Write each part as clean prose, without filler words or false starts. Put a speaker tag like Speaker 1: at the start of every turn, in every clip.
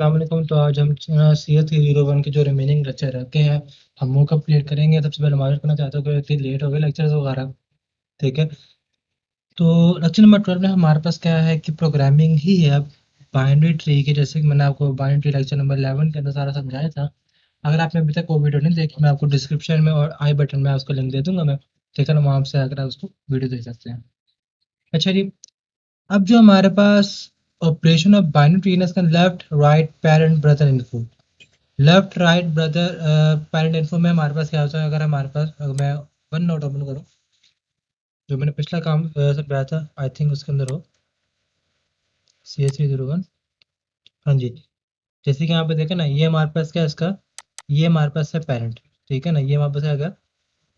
Speaker 1: अस्सलाम वालेकुम। तो आज हम CS301 के जो रिमेनिंग लेक्चर रखे हैं हम वो कंप्लीट करेंगे। सबसे पहले मालूम करना चाहता हूँ कि इतनी लेट हो गए लेक्चर्स वगैरह। ठीक है, तो लेक्चर नंबर 12 में हमारे पास क्या है कि प्रोग्रामिंग ही है। बाइनरी ट्री की, जैसे कि मैंने आपको बाइनरी ट्री लेक्चर नंबर 11 के अंदर सारा समझाया था। अगर आपने अभी तक वो वीडियो नहीं देखी, मैं आपको डिस्क्रिप्शन में और आई बटन में उसको लिंक दे दूंगा मैं। ठीक है ना, वहाँ से अगर आप उसको वीडियो देख सकते हैं। अच्छा जी, अब जो हमारे पास ऑपरेशन ऑफ बाइनरी ट्री है, इसका left right parent brother info. Left right brother parent info में हमारे पास क्या होता है। अगर हमारे पास, अगर मैं वन नोट ओपन करूँ, जो मैंने पिछला काम समझाया था, आई थिंक उसके अंदर हो CS301। हाँ जी, जैसे कि यहाँ पे देखें ना, ये हमारे पास क्या है इसका, ये हमारे पास है पेरेंट। ठीक है ना, ये हमारे पास आ गया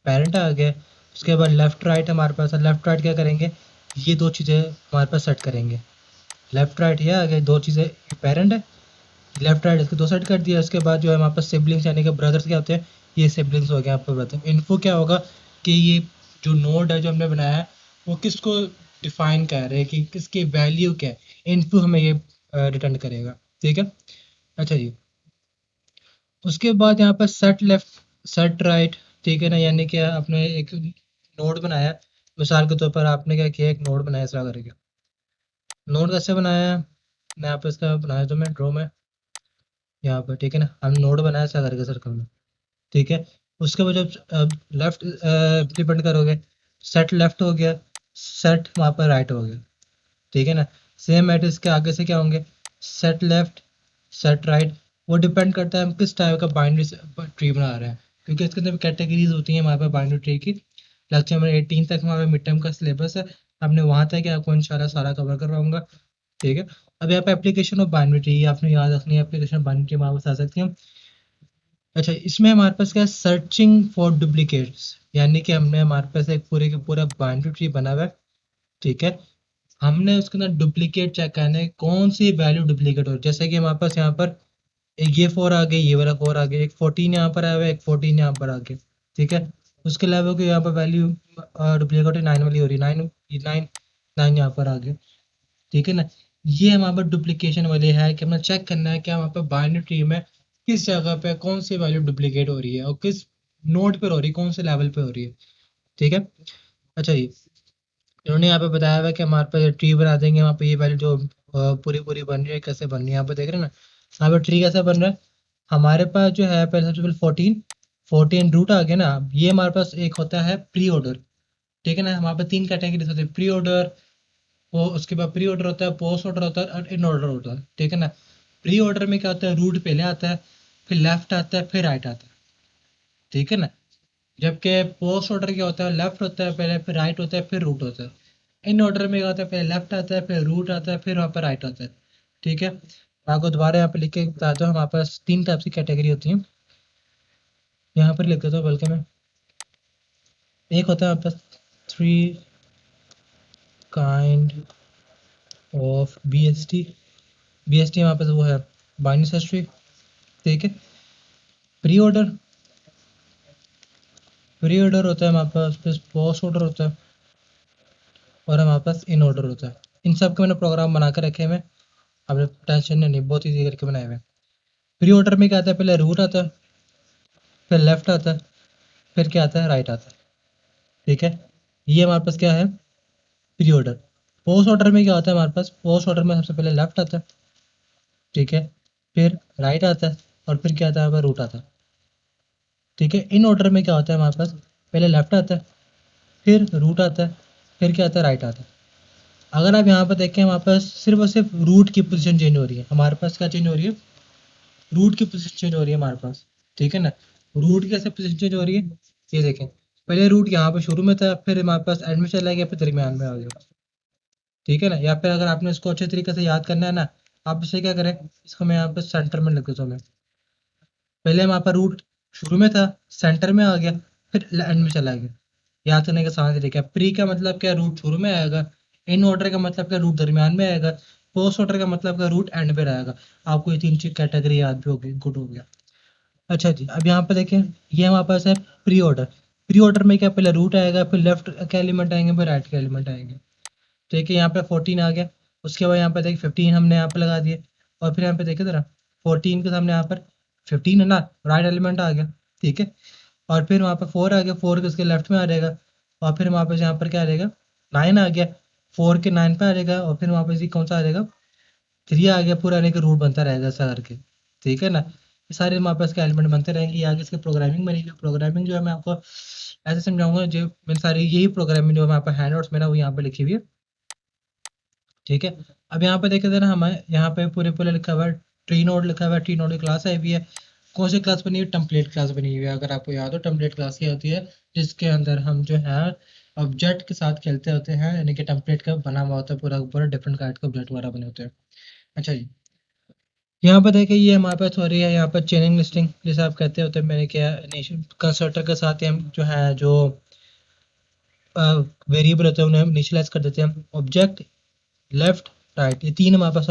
Speaker 1: पेरेंट आ गया। उसके बाद लेफ्ट राइट हमारे पास है। लेफ्ट राइट क्या करेंगे, ये दो चीज़ें हमारे पास सेट करेंगे। लेफ्ट राइट ये आ गए, दो चीज़ें, पेरेंट है, लेफ्ट राइट इसके दो सेट कर दिया। उसके बाद जो है हमारे पास सिबलिंग्स यानी कि ब्रदर्स क्या होते हैं, ये सिबलिंग्स हो गए आपके ब्रदर। इन्फो क्या होगा कि ये जो नोड है जो हमने बनाया है वो किसको डिफाइन कर रहे हैं, कि किसकी वैल्यू क्या है, इनफो हमें ये रिटर्न करेगा। ठीक है, अच्छा जी। उसके बाद यहाँ पर सेट लेफ्ट सेट राइट, ठीक है ना, यानी कि आपने एक नोड बनाया। मिसाल के तौर पर आपने क्या किया, एक नोड बनाया इस तरह करके। नोड कैसे बनाया है, मैं आप इसका बनाया तो मैं ड्रॉ में यहाँ पर। ठीक है ना, हम नोड बनाया ऐसा करके सर्कल में। ठीक है, उसके बाद जब लेफ्ट इम्प्लीमेंट करोगे, सेट लेफ्ट हो गया, सेट वहाँ पर राइट हो गया। ठीक है ना, सेम मैट्रिक्स के आगे से क्या होंगे, सेट लेफ्ट सेट राइट। वो डिपेंड करता है हम किस टाइप का बाइनरी ट्री बना रहे हैं, क्योंकि इसके अंदर कैटेगरीज होती हैं हमारे पास बाइनरी ट्री की। लेक्चर में 18 तक हमारे मिड टर्म का सिलेबस है, हमने वहाँ तक आपको इंशाल्लाह सारा कवर करवाऊंगा। ठीक है, अब यहाँ पे एप्लीकेशन ऑफ बाइनरी ट्री आपने याद रखनी है, एप्लीकेशन ऑफ बाइनरी ट्री हमारे पास आ सकती है। अच्छा, इसमें हमारे पास क्या है, सर्चिंग फॉर डुप्लीकेट्स, यानी कि हमने हमारे पास एक पूरे का पूरा बाइनरी ट्री बना हुआ है। ठीक है, हमने उसके अंदर डुप्लीकेट चेक करना है, कौन सी वैल्यू डुप्लीकेट हो रही है। जैसे कि हमारे पास यहाँ पर एक ये 4 आ गई, ये वाला 4 आ गया, एक 14 यहाँ पर आया हुआ है, एक 14 यहाँ पर आ गया। ठीक है, उसके अलावा कोई यहाँ पर वैल्यू डुप्लीकेट 9 वाली हो रही है, 9 9 9 यहाँ पर आ गया। ठीक है ना, ये हमारे पास डुप्लीकेशन वाले है कि हमें चेक करना है कि हमारे पास बाइनरी ट्री में किस जगह पे कौन सी वैल्यू डुप्लीकेट हो रही है और किस नोड पे हो रही है, कौन से लेवल पे हो रही है। ठीक है, अच्छा जी, इन्होंने यहाँ पे बताया हुआ है कि हमारे पास ट्री बना देंगे, वहाँ पे ये वैल्यू जो पूरी पूरी बन रही है कैसे बन रही है, यहाँ पे देख रहे हैं ना, यहाँ पे ट्री कैसे बन रहा है। हमारे पास जो है पहले सबसे पहले 14 रूट आ गया ना। ये हमारे पास एक होता है प्री ऑर्डर। ठीक है ना, हमारे पास तीन कैटेगरीज होती है, प्री ऑर्डर, वो उसके बाद प्री ऑर्डर होता है, पोस्ट ऑर्डर होता है और इन ऑर्डर होता है। ठीक है ना, प्री ऑर्डर में क्या होता है, रूट पहले आता है, फिर लेफ्ट आता है, फिर राइट आता है। ठीक है ना, जबकि पोस्ट ऑर्डर क्या होता है, लेफ्ट होता है पहले, फिर राइट होता है, फिर रूट होता है। इन ऑर्डर में क्या होता है, पहले लेफ्ट आता है, फिर रूट आता है, फिर वहाँ पर राइट आता है। ठीक है, मैं आपको दोबारा यहाँ पे लिख के बताता हूँ, हमारे पास तीन टाइप की कैटेगरी होती है। यहाँ पर लिख देता हूँ बल्कि मैं, एक होता है हमारे पास थ्री काइंड ऑफ BST हमारे पास वो है बाइनरी सर्च ट्री। ठीक है, प्री ऑर्डर प्री ऑर्डर होता है हमारे पास, फिर पोस्ट ऑर्डर होता है और हमारे पास इन ऑर्डर होता है। इन सब के मैंने प्रोग्राम बना कर रखे हुए हैं, आपने टेंशन नहीं, बहुत ईजी करके बनाए हुए हैं। प्री ऑर्डर में क्या आता है, पहले रूट आता है, फिर लेफ्ट आता है, फिर क्या आता है, राइट आता है। ठीक है, ये हमारे पास क्या है, प्री ऑर्डर। पोस्ट ऑर्डर में क्या होता है हमारे पास, पोस्ट ऑर्डर में सबसे पहले लेफ्ट आता है। ठीक है, फिर राइट आता है और फिर क्या आता है, हमारे रूट आता है। ठीक है, इन ऑर्डर में क्या होता है हमारे पास, पहले लेफ्ट आता है, फिर रूट आता है, फिर क्या आता है, राइट आता है। अगर आप यहाँ पर देखें, हमारे पास सिर्फ और सिर्फ रूट की पोजीशन चेंज हो रही है। हमारे पास क्या चेंज हो रही है, रूट की पोजीशन चेंज हो रही है हमारे पास। ठीक है ना, रूट कैसे पोजीशन चेंज हो रही है, ये देखें, पहले रूट यहाँ पर शुरू में था, फिर हमारे पास एंड में चला गया, फिर दरमियान में आ गया। ठीक है ना, या फिर अगर आपने इसको अच्छे तरीके से याद करना है ना, आप इसे क्या करें, इसको मैं यहाँ पर सेंटर में लिख देता हूँ मैं। पहले हमारे पास रूट शुरू में था, सेंटर में आ गया, फिर एंड में चला गया। याद करने का आसान तरीका है। प्री का मतलब क्या, रूट शुरू में आएगा। इन ऑर्डर का मतलब क्या, रूट दरमियान में आएगा। पोस्ट ऑर्डर का मतलब क्या, रूट एंड पे रहेगा। आपको ये तीन चीज कैटेगरी याद भी होगी, गुड हो गया। अच्छा जी, अब यहाँ पे देखें, ये हमारे पास है प्री ऑर्डर। प्री ऑर्डर में क्या, पहले रूट आएगा, फिर लेफ्ट के एलिमेंट आएंगे, फिर राइट के एलिमेंट आएंगे। ठीक है, यहाँ पे 14 आ गया। उसके बाद यहाँ पे देखिए 15 हमने यहाँ पे लगा दिए, और फिर यहाँ पे देखे जरा, 14 के सामने यहाँ पर 15 है ना, राइट एलिमेंट आ गया, ठीक है। और फिर वहाँ पर 4 आ गया, 4 के उसके लेफ्ट में आ जाएगा, और फिर वहाँ पर यहाँ पर क्या आ जाएगा, 9 आ गया, 4 के 9 पे आ जाएगा, और फिर वहाँ पर ये कौन सा आ जाएगा, 3 आ गया, पूरा यानी कि रूट बनता रहेगा ऐसा करके, ठीक है ना। ये सारे हमारे पास के एलिमेंट बनते रहेंगे, ये आगे इसकी प्रोग्रामिंग बनेगी। प्रोग्रामिंग जो है मैं आपको ऐसे समझाऊंगा, जो मैंने सारी यही प्रोग्रामिंग जो है यहाँ पर हैंड नोट्स में ना वो यहाँ पर लिखी हुई है, ठीक है। अब यहाँ पे देखे ना, हमें यहाँ पे पूरे पूरे लिखा हुआ है, ट्री नोड लिखा हुआ है, ट्री नोड की क्लास आई हुई है। कौन सी क्लास बनी हुई है, टेम्पलेट क्लास बनी हुई है। अगर आपको याद हो, टेम्पलेट क्लास क्या होती है, जिसके अंदर हम जो है ऑब्जेक्ट के साथ खेलते होते हैं, यानी कि टेम्पलेट का बना हुआ होता है पूरा पूरा, डिफरेंट काइंड के ऑब्जेक्ट वगैरह बने होते हैं। अच्छा जी, यहाँ पर देखिए ये हमारे पास हो रही है यहाँ पर चेनिंग लिस्टिंग, जैसे आप कहते होते हैं, मैंने क्या कंस्ट्रक्टर के साथ ही हम जो है जो वेरिएबल होते हैं उन्हें हम इनिशियलाइज कर देते हैं। ऑब्जेक्ट, लेफ्ट, राइट, ये तीन हमारे पास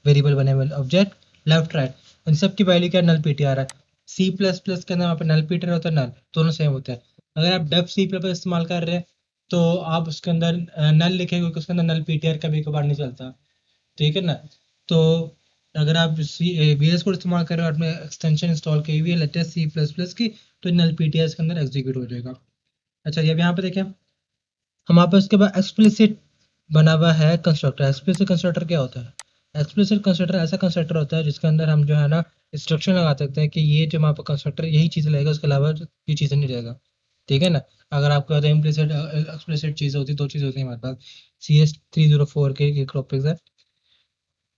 Speaker 1: वेरिएबल बने हुए, ऑब्जेक्ट, लेफ्ट, राइट, इन सब की वैल्यू क्या, नल पीटीआर है। सी प्लस प्लस के अंदर वहाँ पे नल पीटीआर होता है, नल दोनों सेम होते हैं। अगर आप डेफ सी प्लस इस्तेमाल कर रहे हैं तो आप उसके अंदर नल लिखेंगे, क्योंकि उसके अंदर नल पीटीआर कभी कभार नहीं चलता, ठीक है ना। तो अगर आप वी एस कोड इस्तेमाल कर रहे हो, आपने एक्सटेंशन इंस्टॉल की हुई है लेटेस्ट सी प्लस प्लस की, तो नल पीटीआर इसके अंदर एग्जीक्यूट हो जाएगा। अच्छा, ये अब यहाँ पे देखें, हमारे पास उसके बाद एक्सप्लिसिट बना हुआ है कंस्ट्रक्टर। एक्सप्लिसिट कंस्ट्रक्टर क्या होता है, एक्सप्लिसिट कंस्ट्रक्टर ऐसा कंस्ट्रक्टर होता है जिसके अंदर हम जो है ना इंस्ट्रक्शन लगा सकते हैं कि ये जो हमारे पास कंस्ट्रक्टर यही चीज़ लेगा, उसके अलावा ये चीज़ें नहीं लेगा, ठीक है ना। अगर आपको याद है इम्प्लिसिट एक्सप्लिसिट चीज़ होती है, दो चीज़ होती है हमारे पास, CS304 के ये टॉपिक्स है।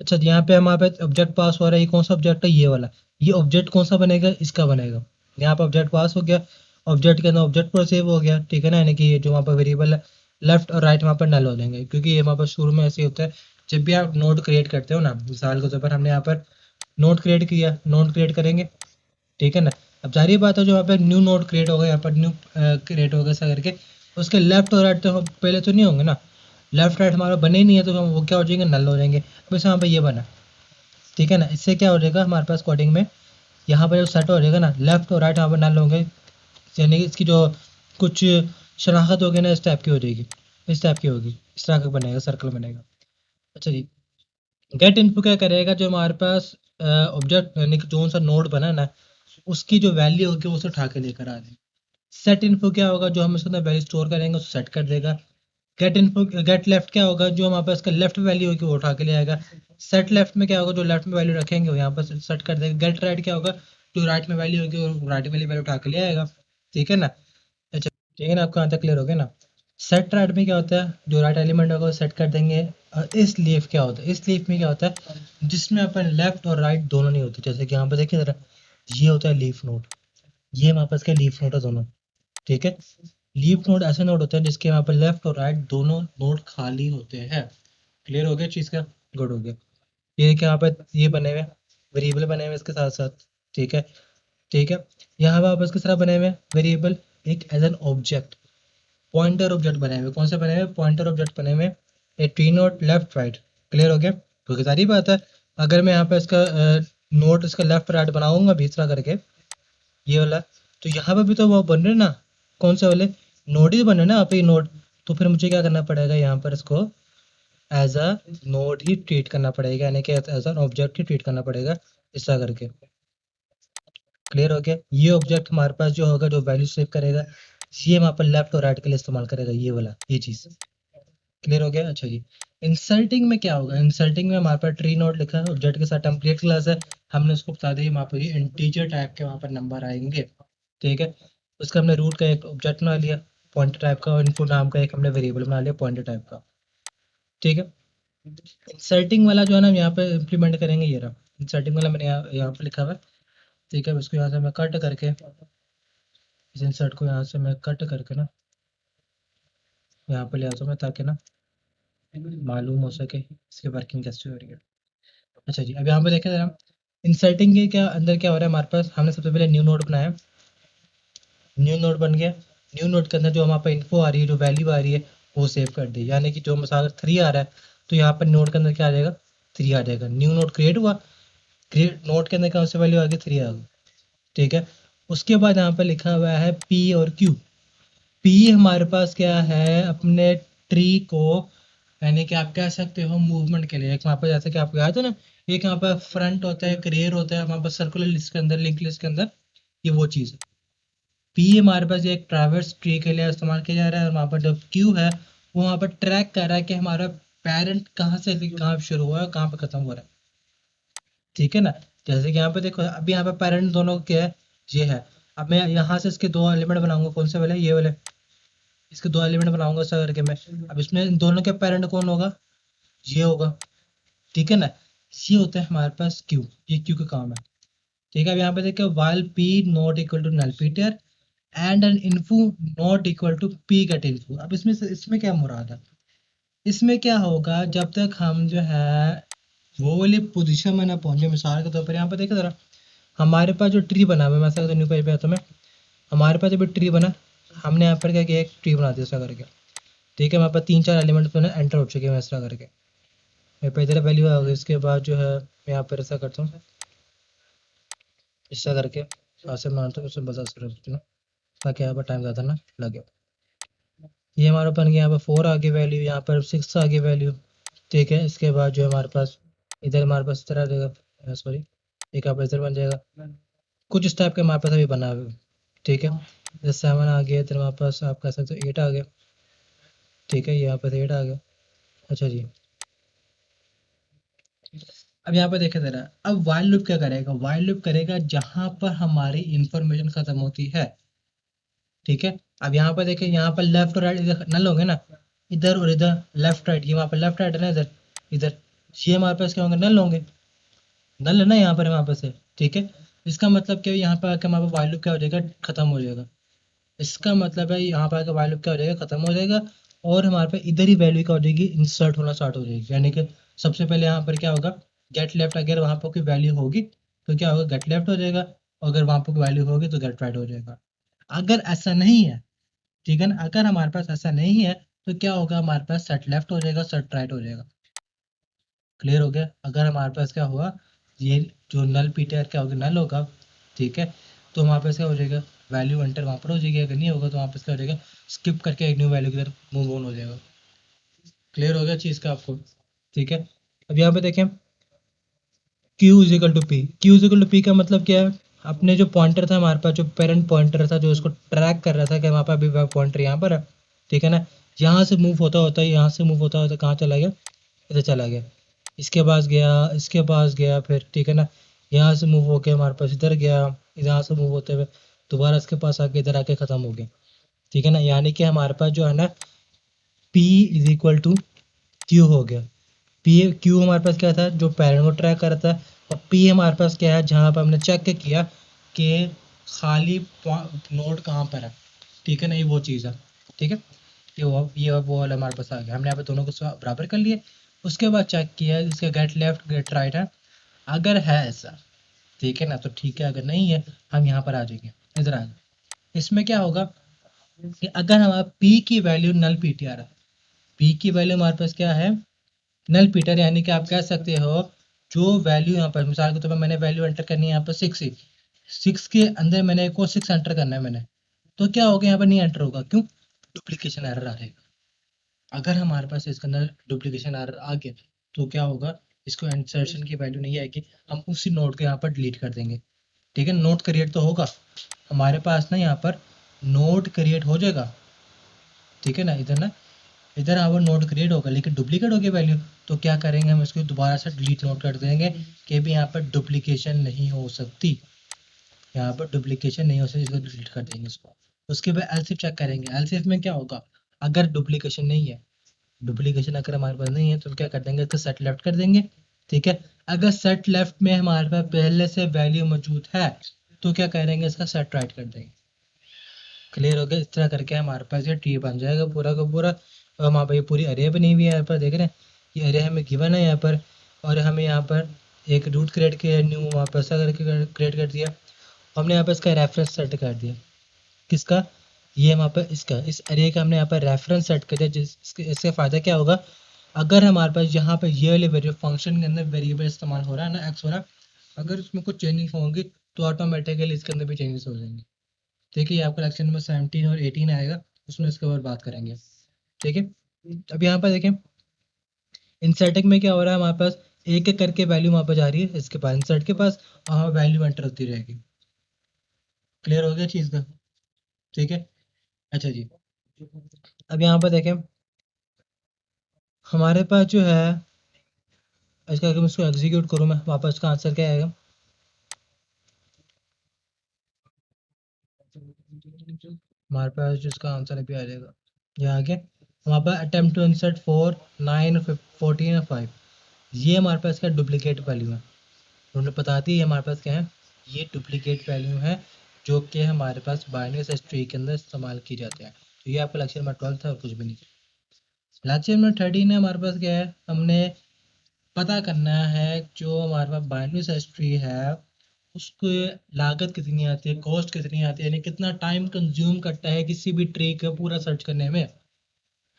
Speaker 1: अच्छा, यहाँ पे हमारे पास ऑब्जेक्ट पास हो रहा है, ये कौन सा ऑब्जेक्ट है, ये वाला। ये ऑब्जेक्ट कौन सा बनेगा, इसका बनेगा। यहाँ पे ऑब्जेक्ट पास हो गया, ऑब्जेक्ट के अंदर ऑब्जेक्ट पर सेव हो गया, ठीक है ना, यानी कि ये जो वहाँ पर वेरिएबल है लेफ्ट और राइट वहाँ पर नल हो जाएंगे, क्योंकि ये हमारे पास शुरू में ऐसे ही होता है। जब भी आप नोड क्रिएट करते हो ना, मिसाल के तौर पर हमने यहाँ पर नोड क्रिएट किया, नोड क्रिएट करेंगे, ठीक है ना। अब जाहिर बात है जो यहाँ पे न्यू नोड क्रिएट होगा, यहाँ पर न्यू क्रिएट होगा ऐसा करके, उसके लेफ्ट और राइट तो पहले तो नहीं होंगे ना, लेफ्ट राइट हमारा बने ही नहीं है, तो हम वो क्या हो जाएंगे, नल हो जाएंगे। अब इसे यहाँ पे ये बना, ठीक है ना, इससे क्या हो जाएगा हमारे पास कोडिंग में, यहाँ पर जो सेट हो जाएगा ना, लेफ्ट और राइट यहाँ पर नल होंगे, यानी कि इसकी जो कुछ शनाख्त होगी ना, इस टाइप की हो जाएगी, इस टाइप की होगी, इस तरह का बनेगा, सर्कल बनेगा। अच्छा जी, गेट इनपुट क्या करेगा, जो हमारे पास ऑब्जेक्ट यानी कि जो सा नोड बना ना, उसकी जो वैल्यू होगी वो उसे उठा के लेकर आ जाएगी। सेट इन्फो क्या होगा, जो हम उसके अंदर वैल्यू स्टोर करेंगे उसे सेट कर देगा। गेट इन्फो, गेट लेफ्ट क्या होगा, जो हमारे पास का लेफ्ट वैल्यू होगी वो उठा के ले आएगा। सेट लेफ्ट में क्या होगा, जो लेफ्ट में वैल्यू रखेंगे वो यहाँ पर सेट कर देगा। गेट राइट क्या होगा, जो राइट में वैल्यू होगी वो राइट वाली वैल्यू उठा के ले आएगा, ठीक है ना। अच्छा, ठीक है ना, आपको यहाँ तक क्लियर हो गया ना। सेट राइट में क्या होता है, जो राइट एलिमेंट होगा वो सेट कर देंगे। और इस लीफ क्या होता है, इस लीफ में क्या होता है, जिसमें अपन लेफ्ट और राइट दोनों नहीं होते, जैसे कि यहाँ पे देखिए जरा, ये होता है लीफ नोड, ये हमारे पास क्या लीफ नोड है दोनों, ठीक है। लीफ नोड ऐसे नोड होते हैं जिसके यहाँ पर लेफ्ट और राइट दोनों नोड खाली होते हैं। क्लियर हो गया चीज़ का, गुड हो गया। ये क्या, यहाँ पे ये बने हुए वेरिएबल बने हुए इसके साथ साथ, ठीक है, ठीक है। यहाँ पे वापस किस तरह बने हुए वेरिएबल, एक as an object, pointer object बने हुए, कौन से बने हुए, पॉइंटर ऑब्जेक्ट बने हुए, a tree node left right. Clear हो गया, क्योंकि सारी बात है, अगर मैं यहाँ पे इसका नोट इसका लेफ्ट राइट बनाऊंगा भी इस तरह करके, ये वाला, तो यहाँ पे भी तो वो बन रहे ना, कौन से वाले, नोड ही बन रहे ना यहाँ पे नोड। तो फिर मुझे क्या करना पड़ेगा, यहाँ पर इसको एज अ नोड ही ट्रीट करना पड़ेगा, यानी कि एज एन ऑब्जेक्ट ही ट्रीट करना पड़ेगा इस तरह करके। क्लियर हो गया, ये ऑब्जेक्ट हमारे पास जो होगा, जो वैल्यू सेव करेगा, ये वहाँ पर लेफ्ट और राइट के लिए इस्तेमाल करेगा, ये वाला, ये चीज़। क्लियर हो गया। अच्छा जी, इंसल्टिंग में क्या होगा, इंसल्टिंग में हमारे पास ट्री नोड लिखा है, ऑब्जेक्ट के साथ टेम्पलेट क्लास है, हमने उसको बता दिया वहाँ पर इंटीजर टाइप के वहाँ पर नंबर आएंगे, ठीक है। उसका हमने रूट का एक ऑब्जेक्ट बना लिया पॉइंटर टाइप का, और इनपुट नाम का एक हमने वेरिएबल बना लिया पॉइंटर टाइप का, ठीक है। इंसल्टिंग वाला जो है ना हम यहाँ पे इम्प्लीमेंट करेंगे, ये रहा इंसल्टिंग वाला, मैंने यहाँ पे लिखा हुआ है, ठीक है। इसको यहाँ से मैं कट करके, इस इंसर्ट को यहाँ से मैं कट करके ना यहाँ पे ले आता हूँ मैं, ताकि ना मालूम हो सके इसकी वर्किंग कैसे हो रही है। अच्छा जी, अब यहाँ पे देखें जरा, इंसर्टिंग के क्या अंदर क्या हो रहा है हमारे पास, हमने सबसे पहले न्यू नोड बनाया, न्यू नोड बन गया, न्यू नोड के अंदर जो हमारे पास इन्फो आ रही है, जो वैल्यू आ रही है वो सेव कर दी, यानी कि जो मसाला 3 आ रहा है, तो यहाँ पर नोड के अंदर क्या आ जाएगा, 3 आ जाएगा। न्यू नोड क्रिएट हुआ, क्रिएट नोड के अंदर कौन सी वैल्यू आ गई, 3 आ गई, ठीक है। उसके बाद यहाँ पर लिखा हुआ है पी और क्यू। पी हमारे पास क्या है, अपने ट्री को, यानी कि आप कह सकते हो मूवमेंट के लिए, एक वहाँ पर जैसे कि आपको याद है ना, एक यहाँ पर फ्रंट होता है, एक रेयर होता है हमारे पास सर्कुलर लिस्ट के अंदर, लिंक लिस्ट के अंदर, ये वो चीज़ है। पी हमारे पास एक ट्रैवर्स ट्री के लिए इस्तेमाल किया जा रहा है, और वहाँ पर जो क्यू है वो वहाँ पर ट्रैक कर रहा है कि हमारा पेरेंट कहाँ से कहाँ शुरू हुआ है, कहाँ पर खत्म हो रहा है। ठीक है ना। जैसे कि यहाँ पे देखो, अभी यहाँ पे पेरेंट दोनों क्या है, ये है। अब मैं यहाँ से इसके दो एलिमेंट बनाऊंगा, कौन से वाले, ये वाले, इसके दो एलिमेंट बनाऊंगा ऐसा करके मैं। अब इसमें इन दोनों के पेरेंट कौन होगा, ये होगा। ठीक है ना। ये होता है हमारे पास क्यू, ये क्यू का काम है। ठीक है। अब यहाँ पे देखो, while P not equal to null PTR and N info not equal to P get info. अब इसमें क्या मुराद है, इसमें क्या होगा, जब तक हम जो है वो वाली पोजीशन में ना पहुंचे। मिसाल के तौर पर यहाँ पे देखो जरा, हमारे पास जो ट्री बना हुआ है, मैं ऐसा न्यू पेज पे आता हूँ मैं, हमारे पास अभी ट्री बना, हमने यहाँ पर क्या किया, एक ट्री बना दिया ऐसा करके। ठीक है। हमारे पास 3-4 एलिमेंट तो एंटर हो चुके हैं ऐसा करके, मेरे पे इधर वैल्यू आ गई। इसके बाद जो है मैं यहाँ पर ऐसा करता हूँ, ऐसा करके ऐसे मानता हूँ, उसमें बता सकते ना, ताकि यहाँ पर टाइम ज़्यादा ना लगे। ये हमारा बन गया, यहाँ पर 4 आ गई वैल्यू, यहाँ पर 6 आ गई वैल्यू। ठीक है। इसके बाद जो हमारे पास इधर, हमारे पास इस तरह देगा, सॉरी, एक यहाँ पर इधर बन जाएगा। कुछ इस टाइप के हमारे पास अभी बना हुआ है। ठीक है। जैसे 7 आ गया, इधर हमारे पास आप कह सकते हो 8 आ गया। ठीक है। यहाँ पर 8 आ गया। अच्छा जी। अब यहाँ पर देखे जरा, अब वाइल लूप क्या करेगा, वाइल लूप करेगा जहां पर हमारी इंफॉर्मेशन खत्म होती है। ठीक है। अब यहाँ पर देखें, यहाँ पर लेफ्ट और राइट इधर नल होंगे ना, इधर और इधर लेफ्ट राइट, ये वहाँ पर लेफ्ट राइट है ना, इधर इधर, ये हमारे पास क्या होंगे, नल होंगे। नल है ना यहाँ पर, हमारे पास है। ठीक है। इसका मतलब क्या है, यहाँ पर आकर हमारे पास वाइल लूप क्या हो जाएगा, खत्म हो जाएगा। इसका मतलब है यहाँ पर आकर वाइल लूप क्या हो जाएगा, खत्म हो जाएगा। और हमारे पास इधर ही वैल्यू क्या हो जाएगी, इंसर्ट होना स्टार्ट हो जाएगी। यानी कि सबसे पहले यहाँ पर क्या होगा, गेट लेफ्ट, अगर वहाँ पर कोई वैल्यू होगी तो क्या होगा, गेट लेफ्ट हो जाएगा। और अगर वहाँ पर कोई वैल्यू होगी तो गेट राइट हो जाएगा। अगर ऐसा नहीं है, ठीक है ना, अगर हमारे पास ऐसा नहीं है तो क्या होगा, हमारे पास सेट लेफ्ट हो जाएगा, सेट राइट हो जाएगा। क्लियर हो गया। अगर हमारे पास क्या हुआ, ये जो नल पीटीआर क्या होगा, नल होगा। ठीक है। तो हमारे पास क्या हो जाएगा, वैल्यू एंटर वहाँ पर हो जाएगी। अगर नहीं होगा तो वहाँ पास क्या हो जाएगा, स्किप करके एक न्यू वैल्यू की तरफ मूव ऑन हो जाएगा। क्लियर हो गया चीज़ का आपको। ठीक है। अब यहाँ पे देखें, Q is equal to P. Q is equal to P का मतलब क्या है, अपने जो पॉइंटर था हमारे पास, जो पेरेंट पॉइंटर था, जो उसको ट्रैक कर रहा था कि हमारे पास अभी पॉइंटर यहाँ पर है। ठीक है ना। यहाँ से मूव होता होता, यहाँ से मूव होता होता कहाँ चला गया, इधर चला गया। इसके पास गया, इसके पास गया, फिर ठीक है ना, यहाँ से मूव होके हमारे पास इधर गया, यहाँ से मूव होते हुए दोबारा इसके पास आके इधर आके ख़त्म हो गया। ठीक है ना। यानी कि हमारे पास जो है ना, P is equal to Q हो गया। पी क्यू हमारे पास क्या था, जो पेरेंट को ट्रैक कर रहा था। और पी हमारे पास क्या है, जहाँ पर हमने चेक किया कि खाली नोड कहाँ पर है। ठीक है ना, ये वो चीज़ है। ठीक है। ये वो वाला हमारे पास आ गया, हमने यहाँ पे दोनों को बराबर कर लिए। उसके बाद चेक किया इसके गेट लेफ्ट गेट राइट है, अगर है ऐसा, ठीक है ना, तो ठीक है। अगर नहीं है, हम यहाँ पर आ जाएंगे, इधर आ जाए। इसमें क्या होगा कि अगर हमारा पी की वैल्यू नल पी टी आर है, पी की वैल्यू हमारे पास क्या है, नल पीटर, यानी कि आप कह सकते हो जो वैल्यू यहाँ पर, मिसाल के तौर पर मैंने वैल्यू एंटर करनी है यहाँ पर 6 ही, 6 के अंदर मैंने एक और 6 एंटर करना है मैंने, तो क्या होगा, यहाँ पर नहीं एंटर होगा, क्यों, डुप्लीकेशन एरर आ जाएगा। अगर हमारे पास इसके अंदर डुप्लीकेशन एरर आ गया तो क्या होगा, इसको इंसर्शन की वैल्यू नहीं आएगी, हम उसी नोड को यहाँ पर डिलीट कर देंगे। ठीक है। नोड क्रिएट तो होगा हमारे पास ना, यहाँ पर नोड क्रिएट हो जाएगा। ठीक है ना। इधर ना, इधर आवर नोड क्रिएट होगा, लेकिन डुप्लीकेट होगी वैल्यू। तो क्या करेंगे, हम इसको दोबारा से डिलीट नोट कर देंगे कि भी यहाँ पर डुप्लीकेशन नहीं हो सकती, यहाँ पर डुप्लीकेशन नहीं हो सकती, इसको डिलीट कर देंगे इसको। उसके बाद एलसीफ चेक करेंगे, एलसीफ में क्या होगा, अगर डुप्लीकेशन नहीं है, डुप्लीकेशन अगर हमारे पास नहीं है तो क्या कर देंगे, इसका सेट लेफ्ट कर देंगे। ठीक है। अगर सेट लेफ्ट में हमारे पास पहले से वैल्यू मौजूद है तो क्या करेंगे, इसका सेट राइट कर देंगे। क्लियर हो गया। इस तरह करके हमारे पास ये ट्री बन जाएगा पूरा का पूरा। और हमारे पास ये पूरी अरे बनी हुई है, यहाँ पर देख रहे हैं, ये अरे हमें गिवन है यहाँ पर। और हमें यहाँ पर एक रूट क्रिएट किया, न्यू वहाँ पर ऐसा करके क्रिएट कर दिया। हमने यहाँ पर इसका रेफरेंस सेट कर दिया, किसका, ये वहाँ पर इसका, इस अरे का हमने यहाँ पर रेफरेंस सेट कर दिया। इससे फ़ायदा क्या होगा, अगर हमारे पास यहाँ पर ये वाले वेरिएबल फंक्शन के अंदर वेरिएबल इस्तेमाल हो रहा है ना, एक्स हो रहा है, अगर उसमें कुछ चेंजिंग होंगी तो ऑटोमेटिकली इसके अंदर भी चेंजेस हो जाएंगे। ठीक है। ये आपका लेक्चर नंबर 17 और 18 आएगा, उसमें इसके ऊपर बात करेंगे। ठीक है। अब यहाँ पर देखें, इंसर्टिंग में क्या हो रहा है हमारे पास, एक एक करके वैल्यू वहाँ पर जा रही है इसके पास, इंसर्ट के पास, वहाँ वैल्यू एंटर होती रहेगी। क्लियर हो गया चीज़ का? ठीक है। अच्छा जी, अब यहाँ पर देखें हमारे पास जो है इसका, अगर मैं इसको एग्जीक्यूट करूँ, मैं वापस इसका आंसर क्या आएगा? हमारे पास जिसका आंसर अभी आ जाएगा ये आगे हमारे पास अटेम्प्ट टू इंसर्ट 4 9 14 और 5, ये हमारे पास क्या डुप्लीकेट वैल्यू है। उन्होंने बताती है हमारे पास क्या है, ये डुप्लीकेट वैल्यू है जो कि हमारे पास बाइनरी सर्च ट्री के अंदर इस्तेमाल की जाते हैं। तो ये आपका लेक्चर नंबर 12 था और कुछ भी नहीं। लेक्चर नंबर 13 है हमारे पास क्या है, हमने पता करना है जो हमारे पास बाइनरी सर्च ट्री है उसको लागत कितनी आती है, कॉस्ट कितनी आती है, यानी कितना टाइम कंज्यूम करता है किसी भी ट्री का पूरा सर्च करने में।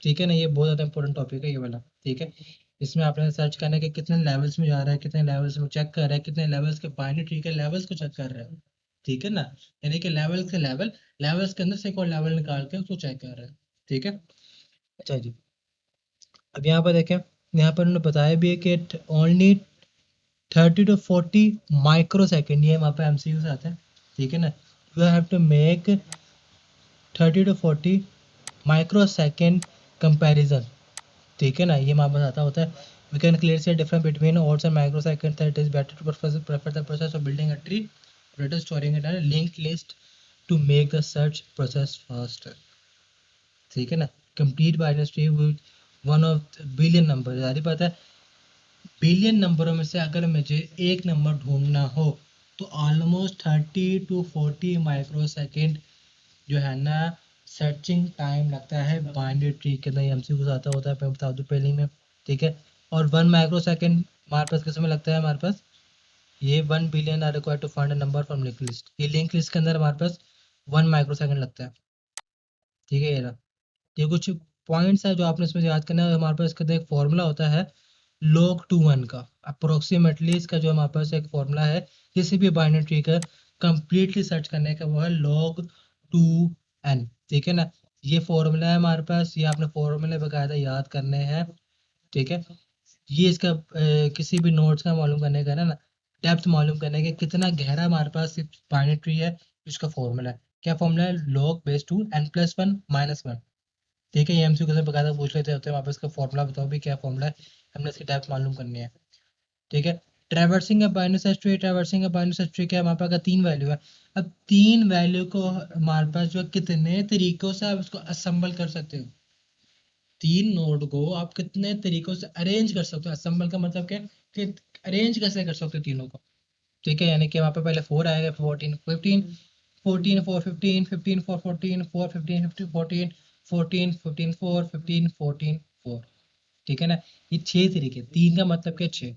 Speaker 1: ठीक है ना, ये बहुत ज़्यादा इंपॉर्टेंट टॉपिक है ये वाला। ठीक है, इसमें आपने सर्च करना है कि कितने लेवल्स में जा रहा है, कितने लेवल्स में चेक कर रहा है, कितने लेवल्स के बाइनरी ट्री के लेवल्स को चेक कर रहा है। ठीक है ना, यानी कि लेवल से लेवल, लेवल्स के अंदर से एक और लेवल निकाल के उसको चेक कर रहा है। ठीक है। अच्छा जी, अब यहाँ पर देखें, यहाँ पर उन्होंने बताया भी है कि ओनली 30 to 40 माइक्रो सेकेंड, ये वहाँ पे एमसीक्यू से आते हैं। ठीक है ना, you have to make 30 to 40 micro second comparison. ठीक है ना, ये वहाँ बताता होता है वी कैन क्लियर से difference between odds and microseconds, that is better to prefer the process of building a tree rather storing it in a linked list to make the search process faster। ठीक है ना, complete binary tree with one of billion number, यानी पता है billion नंबरों में से अगर मुझे एक नंबर ढूंढना हो तो ऑलमोस्ट 30 to 40 माइक्रो सेकेंड जो है ना सर्चिंग टाइम लगता है बाइनरी ट्री के अंदर। एमसीक्यू आता होता है, मैं बता दूं पहले में। ठीक है, और 1 माइक्रो सेकेंड हमारे पास किस में लगता है, हमारे पास ये 1 billion are required to find a number from link list, ये लिंक लिस्ट के अंदर हमारे पास 1 माइक्रो सेकेंड लगता है। ठीक है, ये कुछ पॉइंट्स है जो आपने इसमें याद करना है। हमारे पास इसके अंदर एक फॉर्मूला होता है log टू वन का, अप्रोक्सीमेटली इसका जो हमारे पास एक फॉर्मूला है किसी भी बाइनरी ट्री का कंप्लीटली सर्च करने का, वो है log टू एन। ठीक है ना, ये फॉर्मूला है हमारे पास, ये आपने फॉर्मूले बकायदा याद करने हैं। ठीक है, ये इसका किसी भी नोट्स का मालूम करने का ना, डेप्थ मालूम करने के कितना गहरा हमारे पास बाइनरी ट्री है, इसका फॉर्मूला है। क्या फॉर्मूला है? log base two n plus one minus one. ठीक है, ये एमसीक्यू से बकायदा पूछ लेते होते हैं वहाँ पे, इसका फॉर्मूला बताओ भी क्या फॉर्मूला है, हमने इसकी टाइप मालूम करनी है। ठीक है, traversing a binary search tree, traversing a binary search tree क्या है, हमारे पास अगर 3 वैल्यू है, अब 3 वैल्यू को हमारे पास जो कितने तरीकों से आप इसको असेंबल कर सकते हो, 3 नोड को आप कितने तरीकों से अरेंज कर सकते हो। असेंबल का मतलब क्या है कि अरेंज कैसे कर सकते हो तीनों को। ठीक है, यानी कि वहाँ पे पहले 4 आएगा, 14 15, 14 4 15, 15 4 14, 4 15 15 14, 14 15 4 15 14 4। ठीक है ना, ये 6 तरीके, 3 का मतलब क्या 6,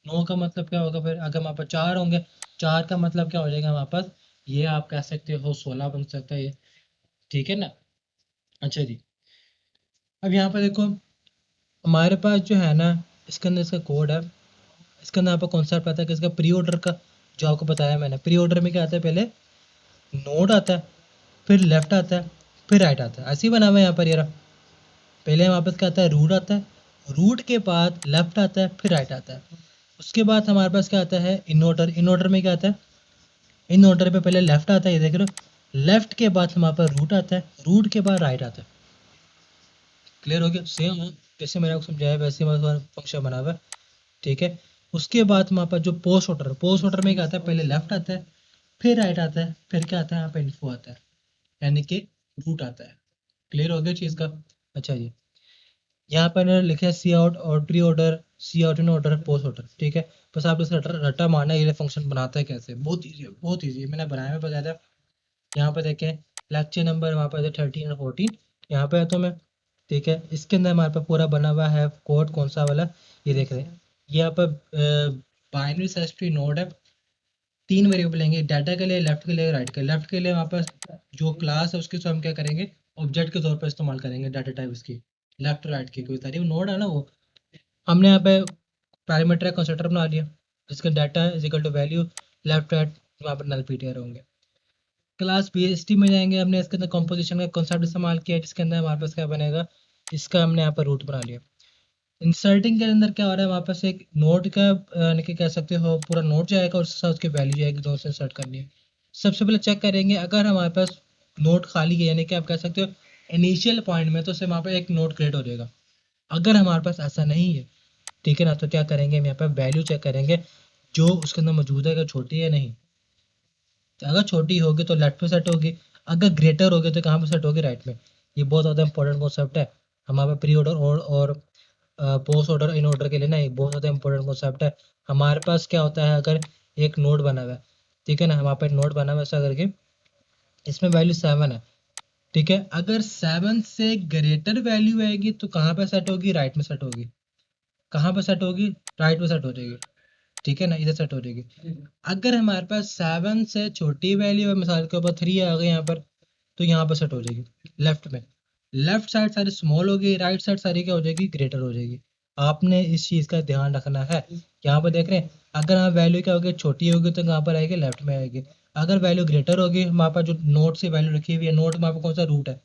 Speaker 1: 9 का मतलब क्या होगा, फिर अगर वहाँ पर 4 होंगे, 4 का मतलब क्या हो जाएगा वहाँ पास, ये आप कह सकते हो 16 बन सकता है ये। ठीक है ना। अच्छा जी, अब यहाँ पर देखो हमारे पास जो है ना इसके अंदर इसका कोड है, इसके अंदर आपको कॉन्सेप्ट आता है कि इसका प्री ऑर्डर का, जो आपको बताया मैंने। प्री ऑर्डर में क्या आता है, पहले नोड आता है, फिर लेफ्ट आता है, फिर राइट आता है, ऐसे ही बना हुआ है यहाँ पर ये रहा। पहले हमारे पास क्या आता है, रूट आता है, रूट के बाद लेफ्ट आता है, फिर राइट आता है। उसके बाद हमारे पास क्या आता है, इन ऑर्डर। इन ऑर्डर में क्या आता है, इन ऑर्डर पे पहले लेफ्ट आता है, ये देख रहे हो, लेफ्ट के बाद हमारे पास रूट आता है, रूट के बाद राइट आता है। क्लियर हो गया? सेम जैसे मैंने आपको समझाया वैसे हमारे फंक्शन बना हुआ है। ठीक है, उसके बाद हमारे पास जो पोस्ट ऑर्डर, पोस्ट ऑर्डर में क्या आता है, पहले लेफ्ट आता है, फिर राइट आता है, फिर क्या आता है यहाँ पे इन्फो आता है, यानी कि रूट आता है। क्लियर हो गया चीज़ का? अच्छा जी, यहाँ पर मैंने लिखा है सी आउट ऑर्डरी order, see out in order, post order. ठीक है, बस आप इसका रटा रटा मारना है, ये फंक्शन बनाता है कैसे, बहुत ईजी है, बहुत ईजी है, मैंने बनाया हुआ बकायदा। यहाँ पर देखें लेक्चर नंबर वहाँ पर 13 और 14, यहाँ पे है तो मैं। ठीक है, इसके अंदर हमारे पास पूरा बना हुआ है कोड, कौन सा वाला, ये देख रहे हैं। ये यहाँ पर बाइनरी सर्च ट्री नोड है, 3 वेरिएबल लेंगे, डाटा के लिए, लेफ्ट के लिए, राइट के लिए। लेफ्ट के लिए वहाँ पर जो क्लास है उसके साथ हम क्या करेंगे, ऑब्जेक्ट के तौर पर इस्तेमाल करेंगे डाटा टाइप उसकी, लेफ्ट राइट की कोई तारीफ नोड है ना वो। हमने यहाँ पे पैरामीटर कंस्ट्रक्टर बना लिया जिसका data is equal to value, left right वहाँ पर नल पीटीआर होंगे। क्लास बीएसटी में जाएंगे, हमने इसके अंदर कंपोजिशन का कॉन्सेप्ट इस्तेमाल किया जिसके अंदर हमारे पास क्या बनेगा, इसका हमने यहाँ पर रूट बना लिया। इंसर्टिंग के अंदर क्या हो रहा है, हमारे पास एक नोड का यानी कि कह सकते हो पूरा नोड जाएगा और उसके साथ उसकी वैल्यू जाएगी जो उसे इंसर्ट करनी है। सबसे पहले चेक करेंगे अगर हमारे पास नोड खाली है यानी कि आप कह सकते हो इनिशियल पॉइंट में, तो उससे वहाँ पे एक नोड क्रिएट हो जाएगा। अगर हमारे पास ऐसा नहीं है, ठीक है ना, तो क्या करेंगे हम यहाँ पे वैल्यू चेक करेंगे जो उसके अंदर मौजूद है, अगर छोटी है नहीं, तो अगर छोटी होगी तो लेफ्ट पे सेट होगी, अगर ग्रेटर होगी तो कहाँ पे सेट होगी, राइट में। ये बहुत ज़्यादा इंपॉर्टेंट कॉन्सेप्ट है हमारे प्री ऑर्डर और पोस्ट ऑर्डर इन ऑर्डर के लिए ना, ये बहुत ज़्यादा इंपॉर्टेंट कॉन्सेप्ट है। हमारे पास क्या होता है, अगर एक नोड बना हुआ है, ठीक है ना, हमारे पास नोड बना हुआ है ऐसा करके, इसमें वैल्यू 7 है, ठीक है, अगर 7 से ग्रेटर वैल्यू आएगी तो कहाँ पे सेट होगी, राइट में सेट होगी। कहाँ पे सेट होगी, राइट में सेट हो जाएगी, ठीक है ना, इधर सेट हो जाएगी। अगर हमारे पास 7 से छोटी वैल्यू है, मिसाल के ऊपर 3 आ गई यहाँ पर, तो यहाँ पर सेट हो जाएगी लेफ्ट में। लेफ्ट साइड सारी स्मॉल हो गई, राइट साइड सारी क्या हो जाएगी, ग्रेटर हो जाएगी। आपने इस चीज़ का ध्यान रखना है। यहाँ पर देख रहे हैं, अगर यहाँ वैल्यू क्या होगी, छोटी होगी तो कहाँ पर आएगी, लेफ्ट में आएगी। अगर वैल्यू ग्रेटर होगी, हमारे पास जो नोट से वैल्यू रखी हुई है, नोट में आपको कौन सा रूट है,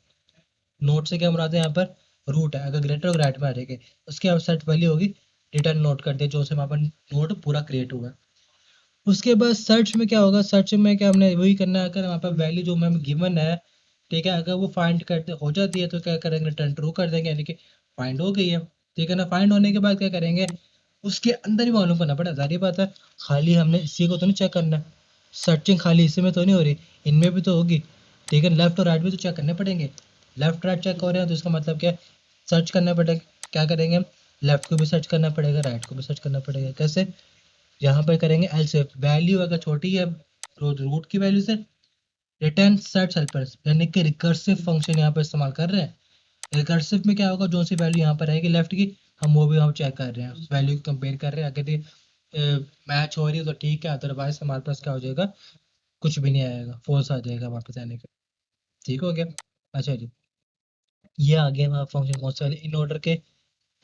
Speaker 1: नोट से क्या मुराद है यहाँ पर, रूट है, अगर ग्रेटर होगा राइट में आ जाएगी। उसके बाद सेट वैल्यू होगी, रिटर्न नोट कर दे जो से वहाँ पर नोट पूरा क्रिएट हुआ है। उसके बाद सर्च में क्या होगा, सर्च में क्या हमने वही करना है, अगर वहाँ पर वैल्यू जो हमें गिवन है, ठीक है, अगर वो फाइंड करते हो जाती है तो क्या करेंगे, रिटर्न ट्रू कर देंगे, यानी कि फाइंड हो गई है, ठीक है ना। फाइंड होने के बाद क्या करेंगे, उसके अंदर ही मालूम करना पड़ा, जारी बात है, खाली हमने इसी को तो नहीं चेक करना, सर्चिंग खाली इसी में तो नहीं हो रही, इनमें भी तो होगी, ठीक है, लेफ्ट और राइट भी तो चेक करने पड़ेंगे। लेफ्ट राइट चेक हो रहे हैं तो इसका मतलब क्या है, सर्च करना पड़ेगा। क्या करेंगे, लेफ्ट को भी सर्च करना पड़ेगा, राइट को भी सर्च करना पड़ेगा। कैसे, यहाँ पर करेंगे एल से, वैल्यू अगर छोटी है रूट की वैल्यू से, रिटर्न सर्च हेल्पर, यानी कि रिकर्सिव फंक्शन यहाँ पर इस्तेमाल कर रहे हैं। रिकर्सिव में क्या होगा, जो सी वैल्यू यहाँ पर आएगी लेफ्ट की, हम वो भी हम चेक कर रहे हैं, उस वैल्यू को कंपेयर कर रहे हैं, अगर ये मैच हो रही है तो ठीक है, अदरवाइज हमारे पास क्या हो जाएगा, कुछ भी नहीं आएगा, फॉल्स आ जाएगा वापस आने का। ठीक हो गया। अच्छा जी, ये आ गए हमारे फंक्शन कौन से वाले, इन ऑर्डर के,